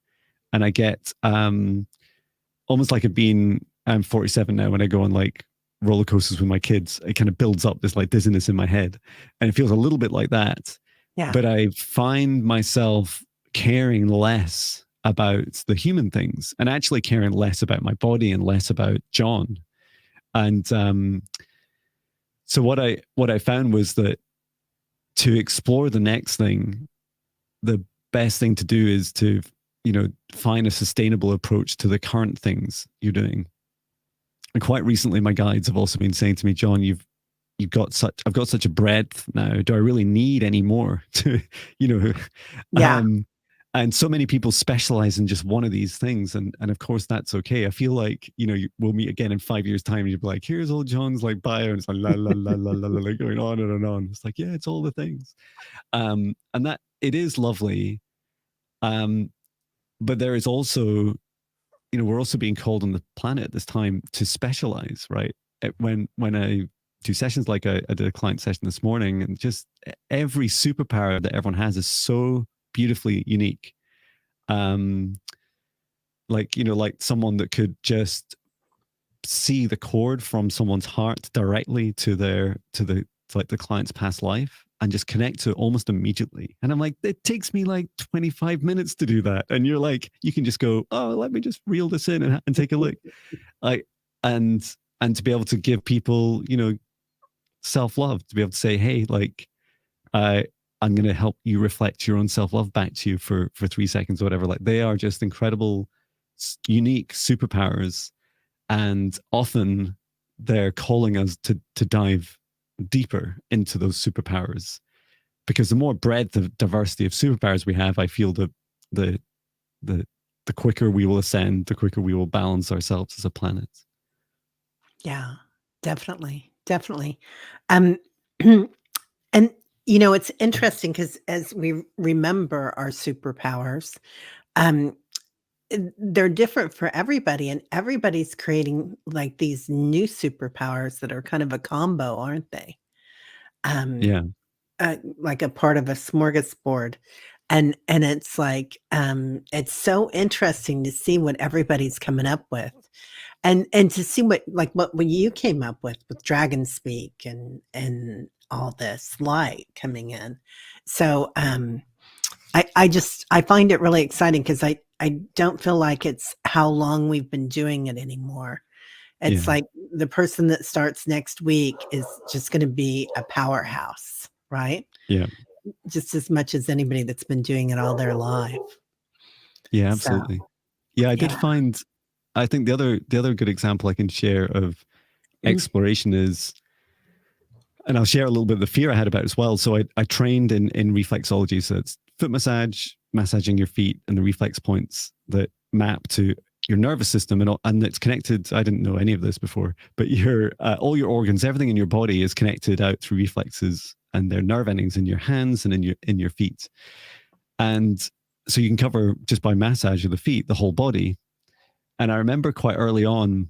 and I get almost like I'm 47 now, when I go on like roller coasters with my kids, it kind of builds up this like dizziness in my head, and it feels a little bit like that. Yeah. But I find myself caring less about the human things and actually caring less about my body and less about Jon. And so what I found was that to explore the next thing, the best thing to do is to, find a sustainable approach to the current things you're doing. And quite recently, my guides have also been saying to me, Jon, I've got such a breadth now. Do I really need any more to, Yeah. And so many people specialize in just one of these things. And of course that's okay. I feel like, we'll meet again in 5 years' time, and you'll be like, here's old Jon's like bio. And it's like, la, la, la, la, la, la, la, going on and on. It's like, yeah, it's all the things. And that it is lovely. But there is also, we're also being called on the planet at this time to specialize, right? When I do sessions, like I did a client session this morning, and just every superpower that everyone has is so beautifully unique. Like someone that could just see the cord from someone's heart directly to the client's past life and just connect to it almost immediately. And I'm like, it takes me like 25 minutes to do that. And you're like, you can just go, oh, let me just reel this in and take a look. And to be able to give people, self-love, to be able to say, hey, like, I'm going to help you reflect your own self-love back to you for 3 seconds or whatever. Like, they are just incredible, unique superpowers. And often they're calling us to dive deeper into those superpowers, because the more breadth of diversity of superpowers we have, I feel the quicker we will ascend, the quicker we will balance ourselves as a planet. Yeah, definitely. And it's interesting because as we remember our superpowers, they're different for everybody, and everybody's creating like these new superpowers that are kind of a combo, aren't they? Yeah. Like a part of a smorgasbord. And it's like, it's so interesting to see what everybody's coming up with, and to see what you came up with Dragon Speak and all this light coming in. So, I find it really exciting because I don't feel like it's how long we've been doing it anymore. It's like the person that starts next week is just going to be a powerhouse, right? Yeah. Just as much as anybody that's been doing it all their life. Yeah, absolutely. So, yeah, I did find, I think the other good example I can share of exploration is, and I'll share a little bit of the fear I had about it as well. So I trained in reflexology. So it's foot massage, massaging your feet, and the reflex points that map to your nervous system, and it's connected. I didn't know any of this before, but all your organs, everything in your body is connected out through reflexes, and their nerve endings in your hands and in your feet. And so you can cover, just by massage of the feet, the whole body. And I remember quite early on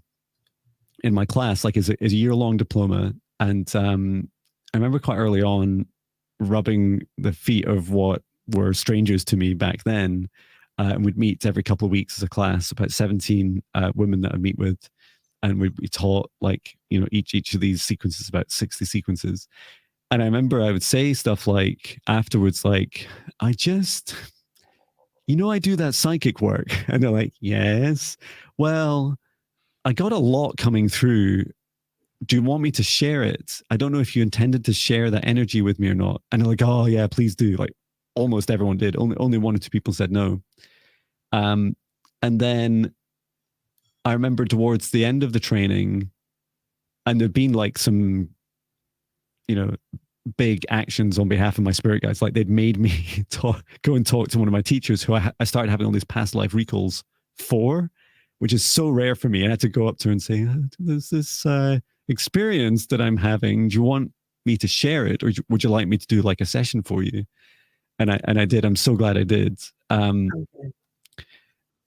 in my class, like as a year-long diploma, and I remember quite early on rubbing the feet of what were strangers to me back then, and we'd meet every couple of weeks as a class, about 17 women that I'd meet with, and we'd be taught, like, each of these sequences, about 60 sequences. And I remember I would say stuff like afterwards, like, I just, I do that psychic work. And they're like, yes, well, I got a lot coming through do you want me to share it? I don't know if you intended to share that energy with me or not. And they're like, oh yeah, please do. Like almost everyone did. Only one or two people said no. And then I remember towards the end of the training, and there'd been like some, big actions on behalf of my spirit guides. Like they'd made me go and talk to one of my teachers who I started having all these past life recalls for, which is so rare for me. I had to go up to her and say, there's this experience that I'm having. Do you want me to share it, or would you like me to do like a session for you? And I did. I'm so glad I did. And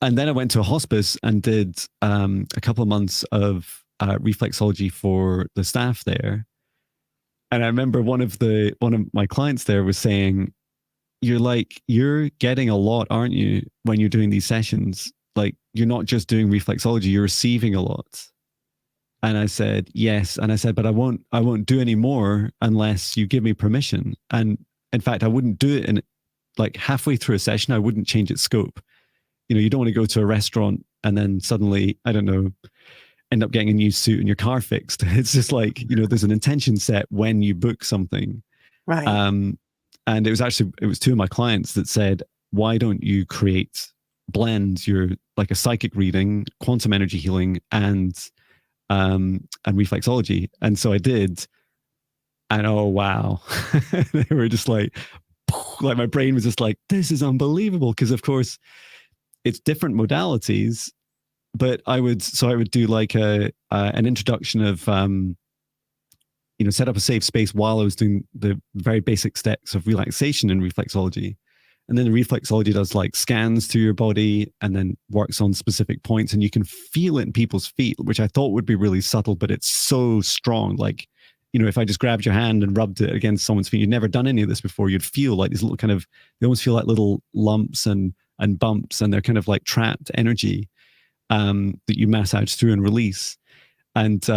then I went to a hospice and did a couple of months of reflexology for the staff there. And I remember one of my clients there was saying, you're getting a lot, aren't you, when you're doing these sessions? Like, you're not just doing reflexology, you're receiving a lot. And I said, yes. And I said, but I won't do any more unless you give me permission. And in fact, I wouldn't do it in like halfway through a session, I wouldn't change its scope. You don't want to go to a restaurant and then suddenly, I don't know, end up getting a new suit and your car fixed. It's just like, there's an intention set when you book something. Right. And it was two of my clients that said, why don't you blend your, like a psychic reading, quantum energy healing, and reflexology. And so I did. And oh, wow. They were just like my brain was just like, this is unbelievable. Because of course it's different modalities, but I would do like an introduction of, set up a safe space while I was doing the very basic steps of relaxation in reflexology. And then the reflexology does like scans to your body and then works on specific points, and you can feel it in people's feet, which I thought would be really subtle, but it's so strong. Like, if I just grabbed your hand and rubbed it against someone's feet, you'd never done any of this before, you'd feel like these little they almost feel like little lumps and bumps, and they're kind of like trapped energy that you massage through and release. And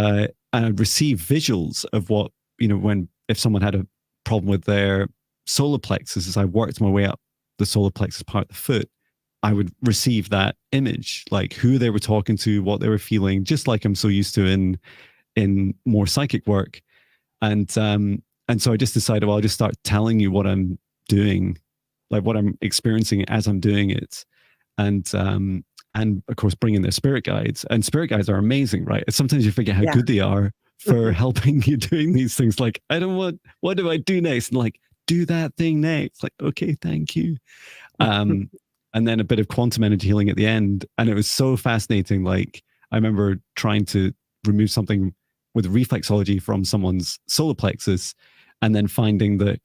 I'd receive visuals of what, if someone had a problem with their solar plexus, as I worked my way up the solar plexus part of the foot, I would receive that image, like who they were talking to, what they were feeling, just like I'm so used to in more psychic work. And so I just decided, well, I'll just start telling you what I'm doing, like what I'm experiencing as I'm doing it. And of course, bring in their spirit guides. And spirit guides are amazing, right? Sometimes you forget how good they are for helping you doing these things. Like, what do I do next? And like, do that thing next. Like, okay, thank you. And then a bit of quantum energy healing at the end. And it was so fascinating. Like, I remember trying to remove something with reflexology from someone's solar plexus, and then finding that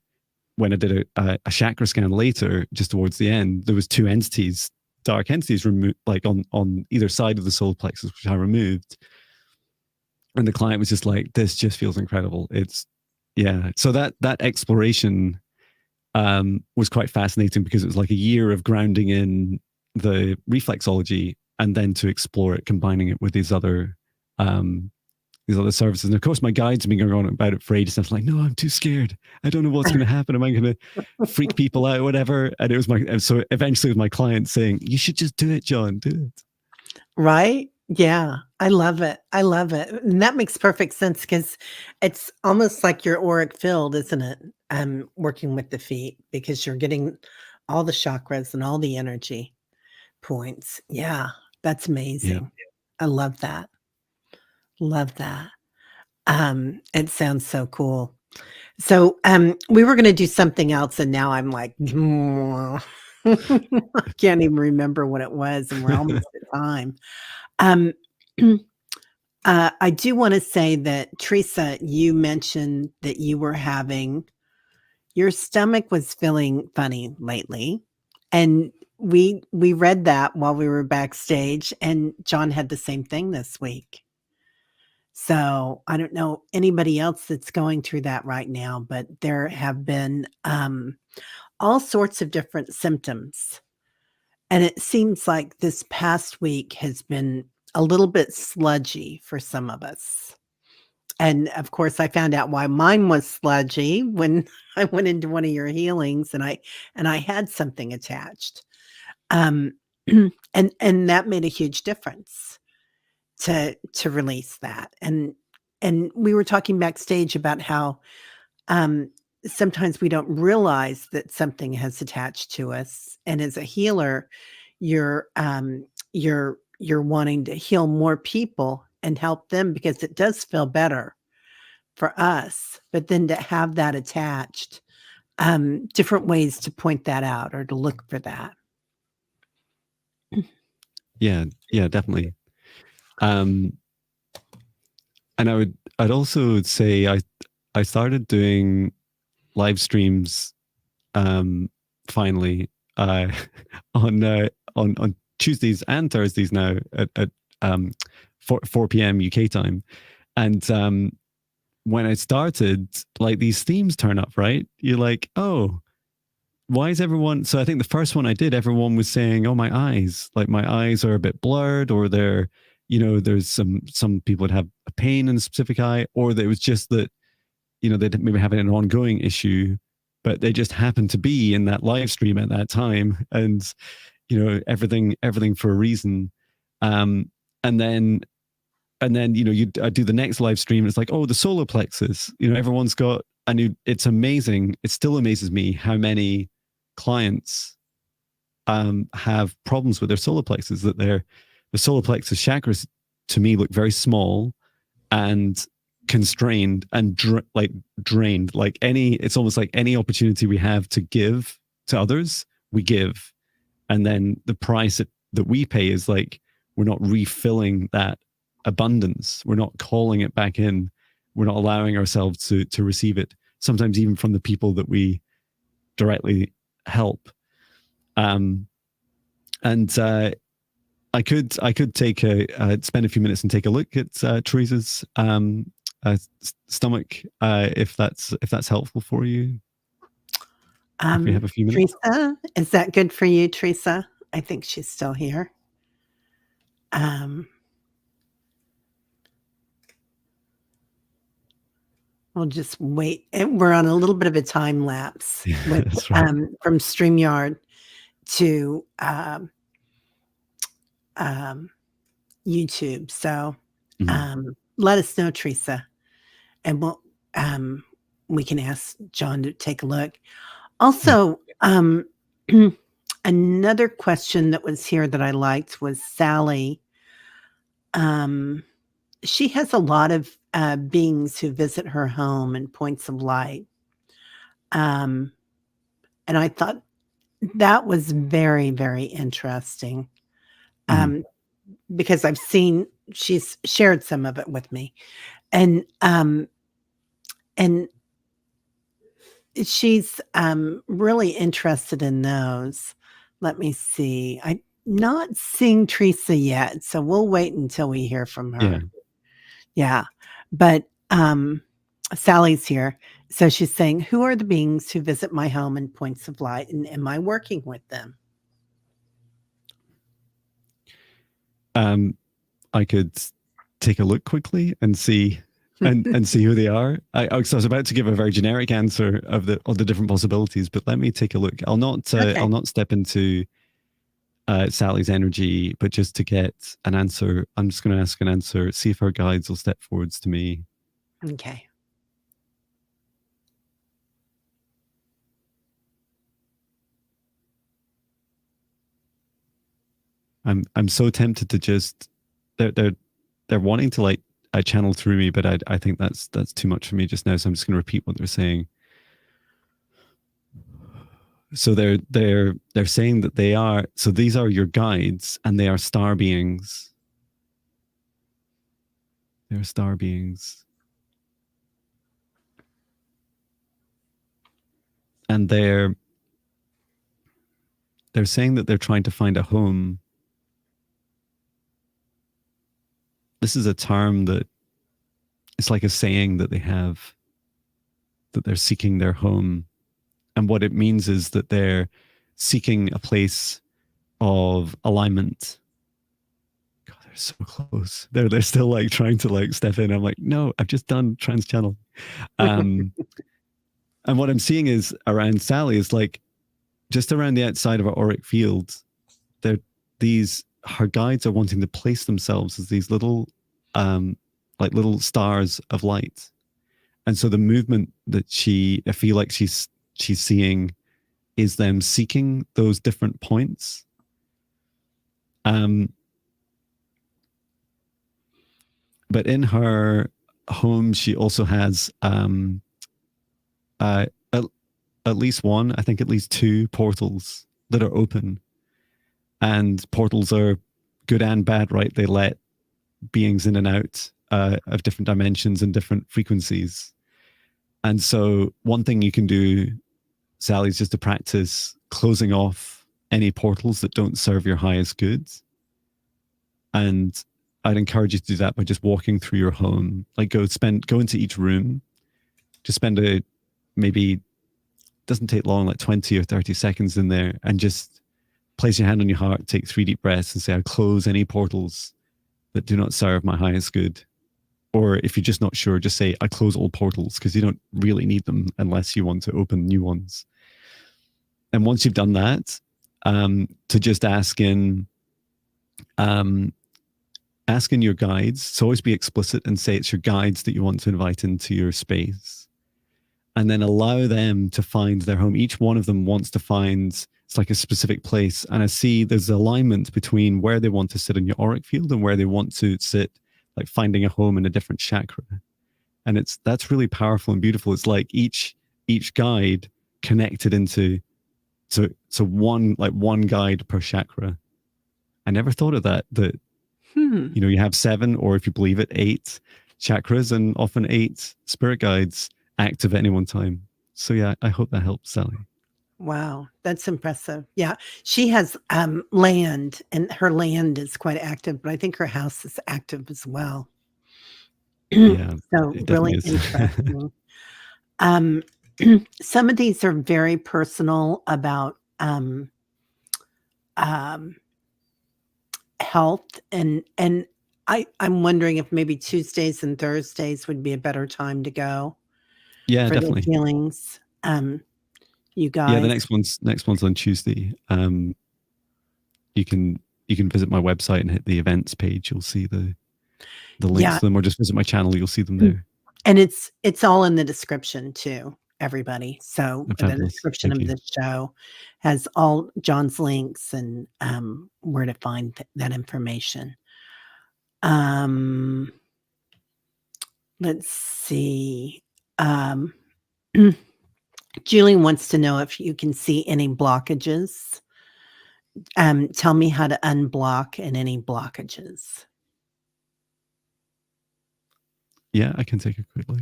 when I did a chakra scan later, just towards the end, there was two entities, dark entities removed, like on either side of the solar plexus, which I removed. And the client was just like, this just feels incredible. So that exploration was quite fascinating, because it was like a year of grounding in the reflexology, and then to explore it, combining it with these other services. And of course, my guides have been going on about it for ages. And I was like, no, I'm too scared. I don't know what's going to happen. Am I going to freak people out, whatever? And so eventually it was my client saying, you should just do it, Jon, do it. Right? Yeah. I love it. I love it. And that makes perfect sense, because it's almost like your auric field, isn't it? Working with the feet, because you're getting all the chakras and all the energy points. Yeah. That's amazing. Yeah. I love that. Love that. It sounds so cool. So, we were gonna do something else, and now I'm like, I can't even remember what it was, and we're almost at time. Um, I do wanna say that, Teresa, you mentioned that your stomach was feeling funny lately, and we read that while we were backstage, and Jon had the same thing this week. So, I don't know anybody else that's going through that right now, but there have been, all sorts of different symptoms. And it seems like this past week has been a little bit sludgy for some of us. And of course, I found out why mine was sludgy when I went into one of your healings, and I had something attached. Um, and that made a huge difference to release that. And and we were talking backstage about how sometimes we don't realize that something has attached to us, and as a healer, you're you're wanting to heal more people and help them because it does feel better for us, but then to have that attached, different ways to point that out or to look for that. Yeah, definitely. And I'd also say I started doing live streams finally on Tuesdays and Thursdays now at 4 p.m. UK time. And when I started, like, these themes turn up, right? You're like, oh, why is everyone? So I think the first one I did, everyone was saying, oh, my eyes are a bit blurred, or they're, there's some people would have a pain in a specific eye, or it was just that, they maybe having an ongoing issue, but they just happened to be in that live stream at that time, and everything for a reason. And then I do the next live stream, and it's like, oh, the solar plexus. Everyone's got. It's amazing. It still amazes me how many clients have problems with their solar plexus. That the solar plexus chakras to me look very small and constrained and drained. It's almost like any opportunity we have to give to others, we give, and then the price that we pay is like we're not refilling that abundance. We're not calling it back in. We're not allowing ourselves to receive it. Sometimes even from the people that we directly help. And I could take spend a few minutes and take a look at Teresa's stomach, if that's helpful for you. If we have a few minutes. Teresa, is that good for you, Teresa? I think she's still here. We'll just wait. We're on a little bit of a time lapse with, right. From StreamYard to YouTube. So let us know, Teresa, and we can ask Jon to take a look. Also, another question that was here that I liked was Sally. She has a lot of beings who visit her home and points of light. And I thought that was very, very interesting. Because I've seen, she's shared some of it with me. And she's really interested in those. Let me see. I'm not seeing Teresa yet, so we'll wait until we hear from her. Yeah. But Sally's here. So she's saying, who are the beings who visit my home and points of light, and am I working with them? I could take a look quickly and see and see who they are. I was about to give a very generic answer of the different possibilities, but let me take a look. I'll not step into Sally's energy, but just to get an answer, I'm just going to ask an answer, see if our guides will step forwards to me. Okay. I'm so tempted to just they're wanting to like channel through me, but I think that's too much for me just now. So I'm just going to repeat what they're saying. So they're saying that so these are your guides, and they are star beings. They're star beings. And they're saying that they're trying to find a home. This is a term that it's like a saying that they have, that they're seeking their home. And what it means is that they're seeking a place of alignment. God, they're so close. They're still like trying to like step in. I'm like, no, I've just done trans channel. And what I'm seeing is around Sally is like just around the outside of our auric field, her guides are wanting to place themselves as these little like little stars of light. And so the movement that I feel like she's seeing is them seeking those different points. But in her home, she also has at least one, I think at least two portals that are open. And portals are good and bad, right? They let beings in and out of different dimensions and different frequencies. And so one thing you can do, Sally, is just to practice closing off any portals that don't serve your highest good. And I'd encourage you to do that by just walking through your home. Like go into each room, just spend maybe, doesn't take long, like 20 or 30 seconds in there, and just place your hand on your heart, take 3 deep breaths and say, I close any portals that do not serve my highest good. Or if you're just not sure, just say, I close all portals, because you don't really need them unless you want to open new ones. And once you've done that, to just ask in your guides. So always be explicit and say it's your guides that you want to invite into your space. And then allow them to find their home. Each one of them wants to find, it's like a specific place. And I see there's alignment between where they want to sit in your auric field and where they want to sit, like finding a home in a different chakra. And that's really powerful and beautiful. It's like each guide connected into one guide per chakra. I never thought of that you have 7, or if you believe it, 8 chakras, and often 8 spirit guides active at any one time. So yeah, I hope that helps, Sally. Wow, that's impressive. Yeah, she has land, and her land is quite active, but I think her house is active as well. Yeah, so really interesting. Some of these are very personal about health, and I'm wondering if maybe Tuesdays and Thursdays would be a better time to go. Yeah, for definitely. The healings, you guys. Yeah, the next one's on Tuesday. You can visit my website and hit the events page. You'll see the links to them, or just visit my channel. You'll see them there. And it's all in the description too, everybody. So Fabulous. The description of this show has all Jon's links and where to find that information. Let's see. Julie wants to know if you can see any blockages. Tell me how to unblock and any blockages. Yeah, I can take a quick look.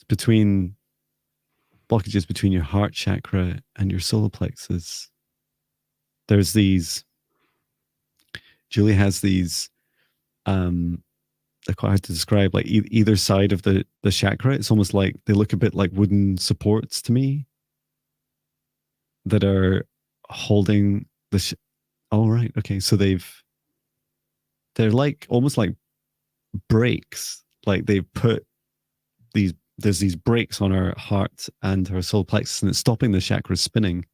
It's blockages between your heart chakra and your solar plexus. There's these, Julie has these, they're quite hard to describe, like either side of the chakra. It's almost like they look a bit like wooden supports to me that are holding the right. Okay. So they're like almost like brakes. Like they've put there's these brakes on her heart and her solar plexus, and it's stopping the chakra spinning.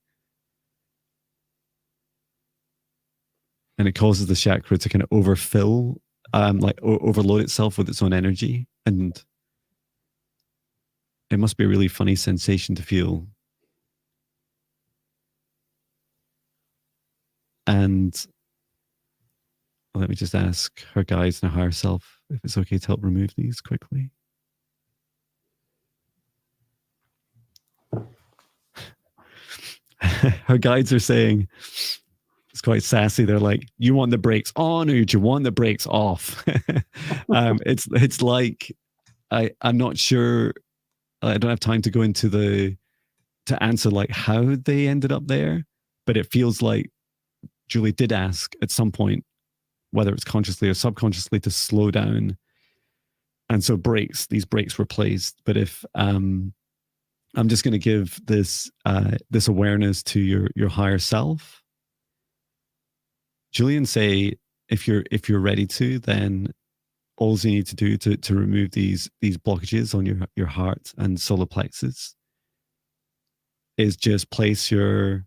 And it causes the chakra to kind of overfill, like overload itself with its own energy. And it must be a really funny sensation to feel. And let me just ask her guides and her higher self if it's okay to help remove these quickly. Her guides are saying, it's quite sassy. They're like, you want the brakes on, or do you want the brakes off? It's like, I'm not sure. I don't have time to go into to answer like how they ended up there, but it feels like Julie did ask at some point, whether it's consciously or subconsciously, to slow down. And so these brakes were placed. But if I'm just going to give this awareness to your higher self, Julian, say if you're ready to, then all you need to do to remove these blockages on your heart and solar plexus is just place your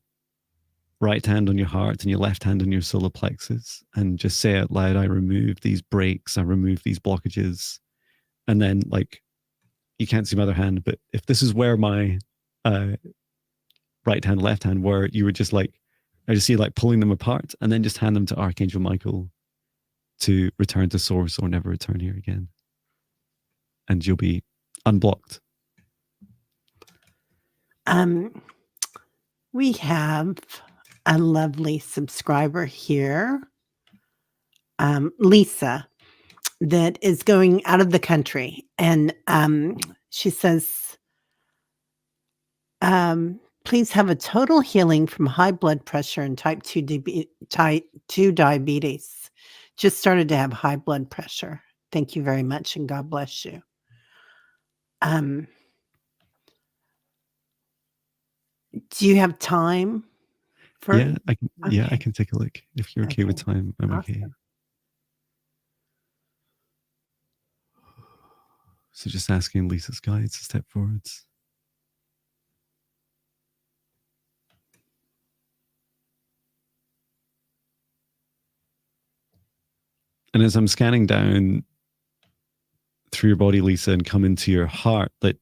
right hand on your heart and your left hand on your solar plexus and just say out loud, I remove these breaks, I remove these blockages. And then, like, you can't see my other hand, but if this is where my right hand, left hand were, you would just like, I just see like pulling them apart and then just hand them to Archangel Michael to return to source or never return here again. And you'll be unblocked. We have a lovely subscriber here, Lisa, that is going out of the country. And she says, please have a total healing from high blood pressure and type 2 diabetes. Just started to have high blood pressure. Thank you very much, and God bless you. Do you have time for? Yeah, I can. Okay. Yeah, I can take a look. If you're okay with time, I'm awesome. Okay. So just asking Lisa's guides to step forwards. And as I'm scanning down through your body, Lisa, and come into your heart, that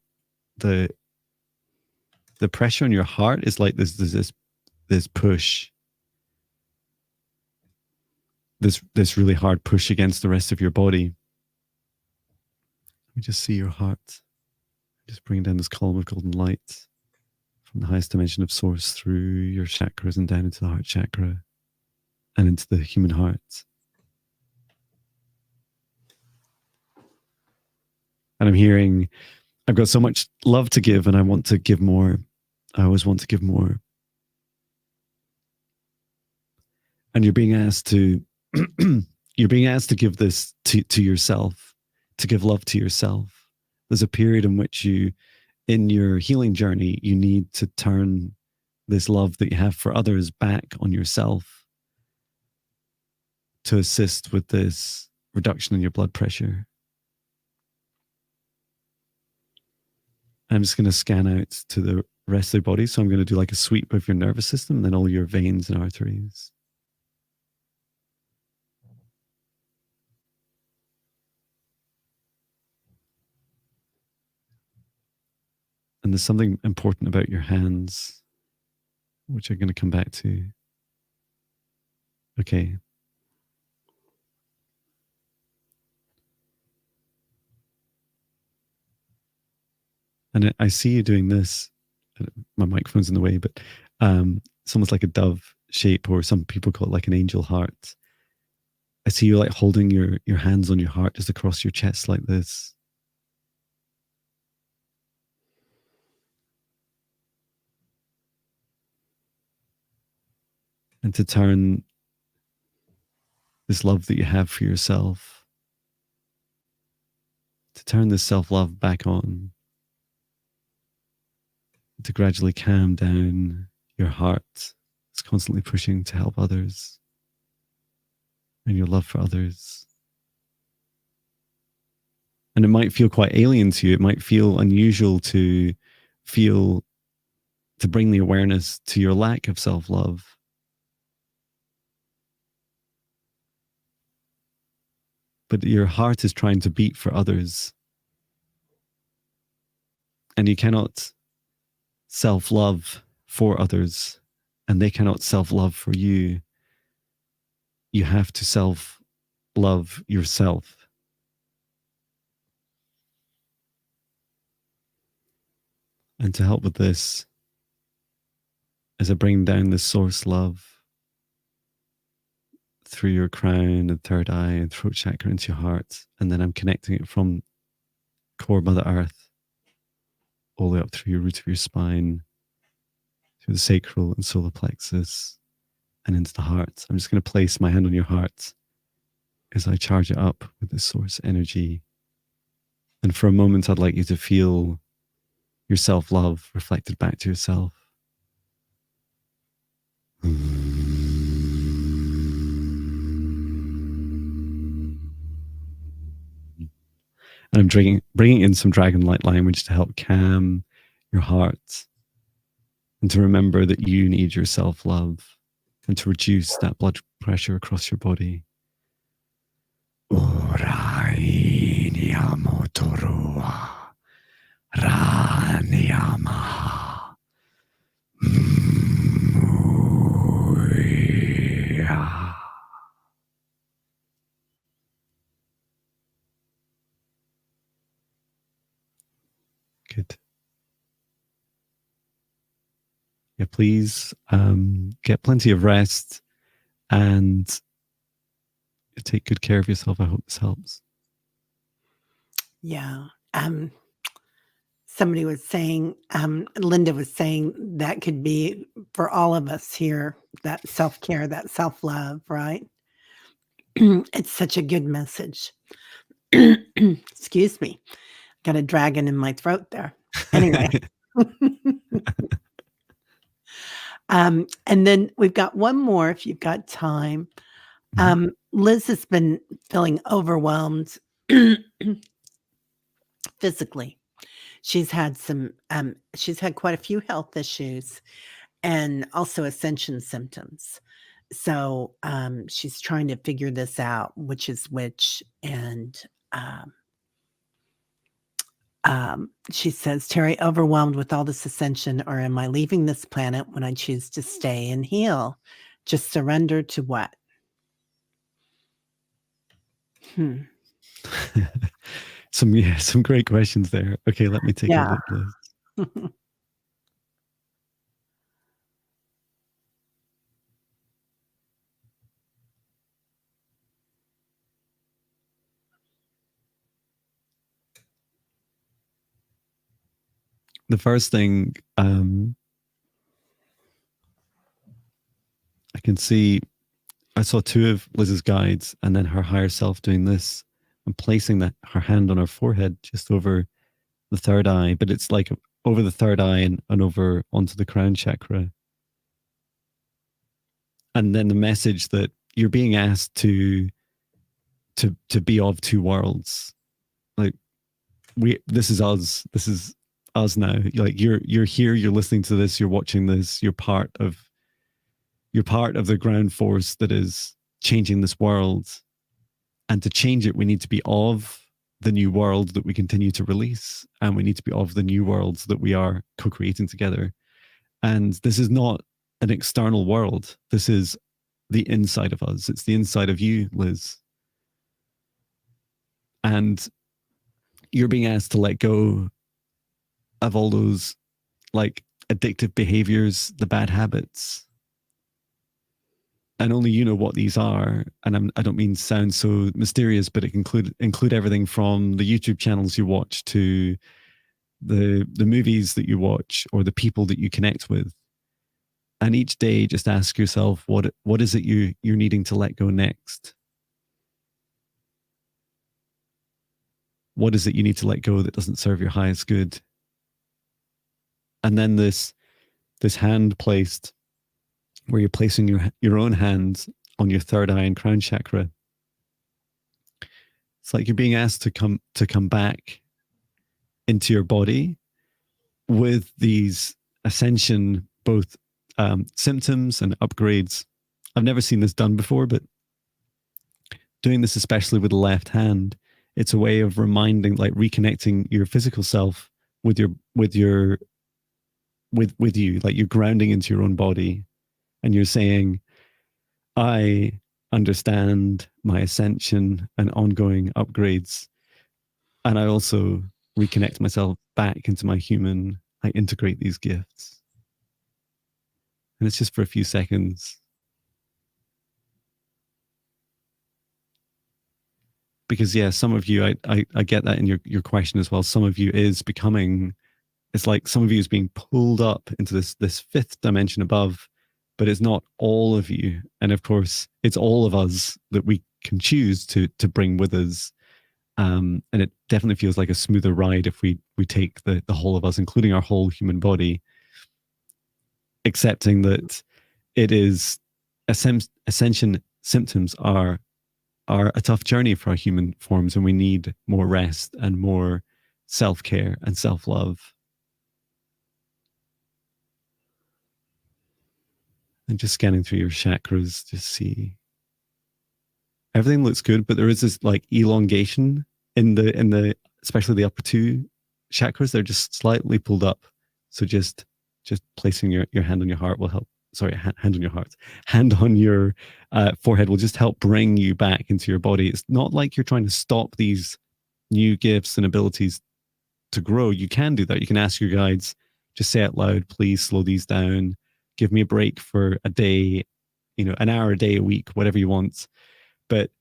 the pressure on your heart is like this push, this really hard push against the rest of your body. Let me just see your heart. Just bring down this column of golden light from the highest dimension of source through your chakras and down into the heart chakra and into the human heart. And I'm hearing, I've got so much love to give and I want to give more. I always want to give more. And you're being asked to, give this to yourself, to give love to yourself. There's a period in which you, in your healing journey, you need to turn this love that you have for others back on yourself to assist with this reduction in your blood pressure. I'm just going to scan out to the rest of the body. So I'm going to do like a sweep of your nervous system and then all your veins and arteries. And there's something important about your hands, which I'm going to come back to. Okay. And I see you doing this. My microphone's in the way, but it's almost like a dove shape, or some people call it like an angel heart. I see you like holding your hands on your heart just across your chest like this. And to turn this love that you have for yourself, to turn this self-love back on, to gradually calm down your heart. It's constantly pushing to help others and your love for others. And it might feel quite alien to you. It might feel unusual to bring the awareness to your lack of self-love. But your heart is trying to beat for others. And you cannot self-love for others, and they cannot self-love for you. You have to self-love yourself. And to help with this, as I bring down the source love through your crown and third eye and throat chakra into your heart, and then I'm connecting it from core Mother Earth all the way up through your root of your spine, through the sacral and solar plexus, and into the heart. I'm just going to place my hand on your heart as I charge it up with the source energy. And for a moment, I'd like you to feel your self-love reflected back to yourself. And I'm bringing in some dragon-like language to help calm your heart and to remember that you need your self-love and to reduce that blood pressure across your body. Good. Yeah, please get plenty of rest and take good care of yourself. I hope this helps. Yeah. Somebody was saying, Linda was saying that could be for all of us here, that self-care, that self-love, right? It's such a good message. Excuse me. Got a dragon in my throat there. Anyway. And then we've got one more if you've got time. Liz has been feeling overwhelmed physically. She's had quite a few health issues and also ascension symptoms. So she's trying to figure this out, which is which. And she says, Terry, overwhelmed with all this ascension, or am I leaving this planet when I choose to stay and heal? Just surrender to what? Some great questions there. Okay, let me take a look, Liz. The first thing I can see, I saw two of Liz's guides and then her higher self doing this and placing her hand on her forehead just over the third eye, but it's like over the third eye and over onto the crown chakra. And then the message that you're being asked to be of two worlds. Like this is us now. Like you're here, you're listening to this, you're watching this, you're part of the ground force that is changing this world. And to change it, we need to be of the new world that we continue to release. And we need to be of the new worlds that we are co-creating together. And this is not an external world. This is the inside of us. It's the inside of you, Liz. And you're being asked to let go of all those like addictive behaviors, the bad habits. And only you know what these are. And I don't mean sound so mysterious, but it can include everything from the YouTube channels you watch to the movies that you watch or the people that you connect with. And each day, just ask yourself, what is it you're needing to let go next? What is it you need to let go that doesn't serve your highest good? And then this hand placed, where you're placing your own hands on your third eye and crown chakra. It's like you're being asked to come back into your body with these ascension, both symptoms and upgrades. I've never seen this done before, but doing this especially with the left hand, it's a way of reminding, like reconnecting your physical self with you, like you're grounding into your own body. And you're saying, I understand my ascension and ongoing upgrades. And I also reconnect myself back into my human. I integrate these gifts. And it's just for a few seconds. Because, yeah, some of you, I get that in your question as well. Some of you is becoming, it's like some of you is being pulled up into this fifth dimension above. But it's not all of you. And of course, it's all of us that we can choose to bring with us. And it definitely feels like a smoother ride if we take the whole of us, including our whole human body, accepting that it is ascension symptoms are are a tough journey for our human forms, and we need more rest and more self-care and self-love. And just scanning through your chakras, just see everything looks good, but there is this like elongation in the especially the upper two chakras. They're just slightly pulled up. So just placing your hand on your heart will help. Sorry, hand on your heart. Hand on your forehead will just help bring you back into your body. It's not like you're trying to stop these new gifts and abilities to grow. You can do that. You can ask your guides, just say out loud, please slow these down. Give me a break for a day, an hour a day, a week, whatever you want. But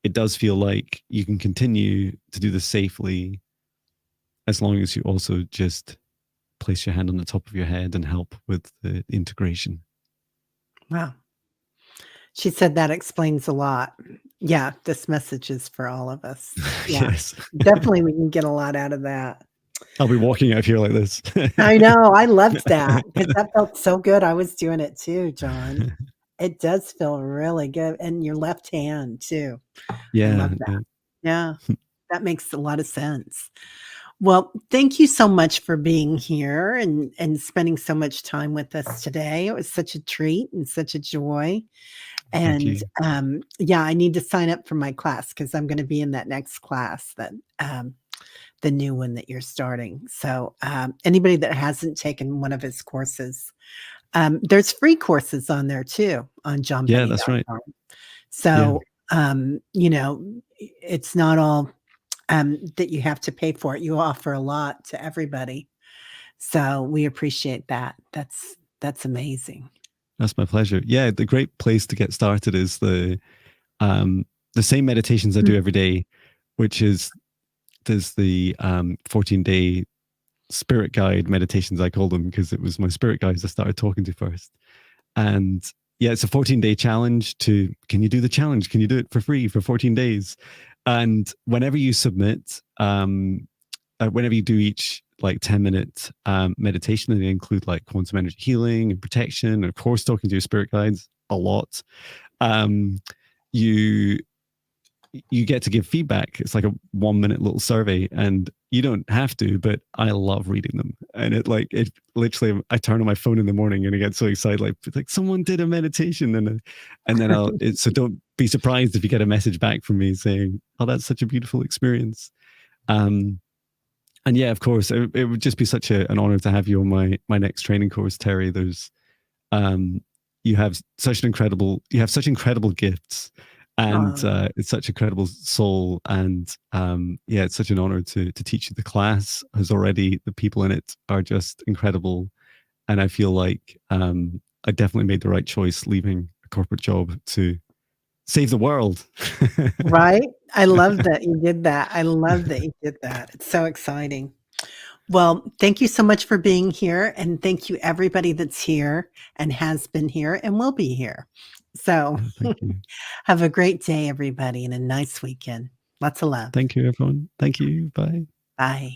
it does feel like you can continue to do this safely as long as you also just place your hand on the top of your head and help with the integration. Wow. She said that explains a lot. Yeah, this message is for all of us. Yeah, yes. Definitely we can get a lot out of that. I'll be walking out here like this. I know. I loved that because that felt so good. I was doing it too, Jon. It does feel really good. And your left hand too. Yeah. I love that. Yeah. That makes a lot of sense. Well, thank you so much for being here and spending so much time with us today. It was such a treat and such a joy. And yeah, I need to sign up for my class because I'm going to be in that next class, that the new one that you're starting. So anybody that hasn't taken one of his courses, there's free courses on there too on jonbinnie.com. Yeah, that's right. So it's not all that you have to pay for it. You offer a lot to everybody. So we appreciate that. That's amazing. That's my pleasure. Yeah, the great place to get started is the same meditations I do every day, which is there's the 14-day spirit guide meditations, I call them, because it was my spirit guides I started talking to first. And yeah, it's a 14-day challenge can you do the challenge? Can you do it for free for 14 days? And whenever you submit, whenever you do each like 10-minute meditation, and they include like quantum energy healing and protection, and of course talking to your spirit guides a lot, you get to give feedback. It's like a 1-minute little survey, and you don't have to, but I love reading them. And it literally, I turn on my phone in the morning and I get so excited, like someone did a meditation, and then so don't be surprised if you get a message back from me saying, "Oh, that's such a beautiful experience." And yeah, of course, it would just be such an honor to have you on my next training course, Terry. There's, you have such incredible gifts, and it's such incredible soul. And yeah, it's such an honor to teach you. The class the people in it are just incredible. And I feel like I definitely made the right choice leaving a corporate job to save the world. Right? I love that you did that. I love that you did that. It's so exciting. Well, thank you so much for being here. And thank you everybody that's here and has been here and will be here. So thank you. Have a great day, everybody, and a nice weekend. Lots of love. Thank you, everyone. Thank you. Bye. Bye.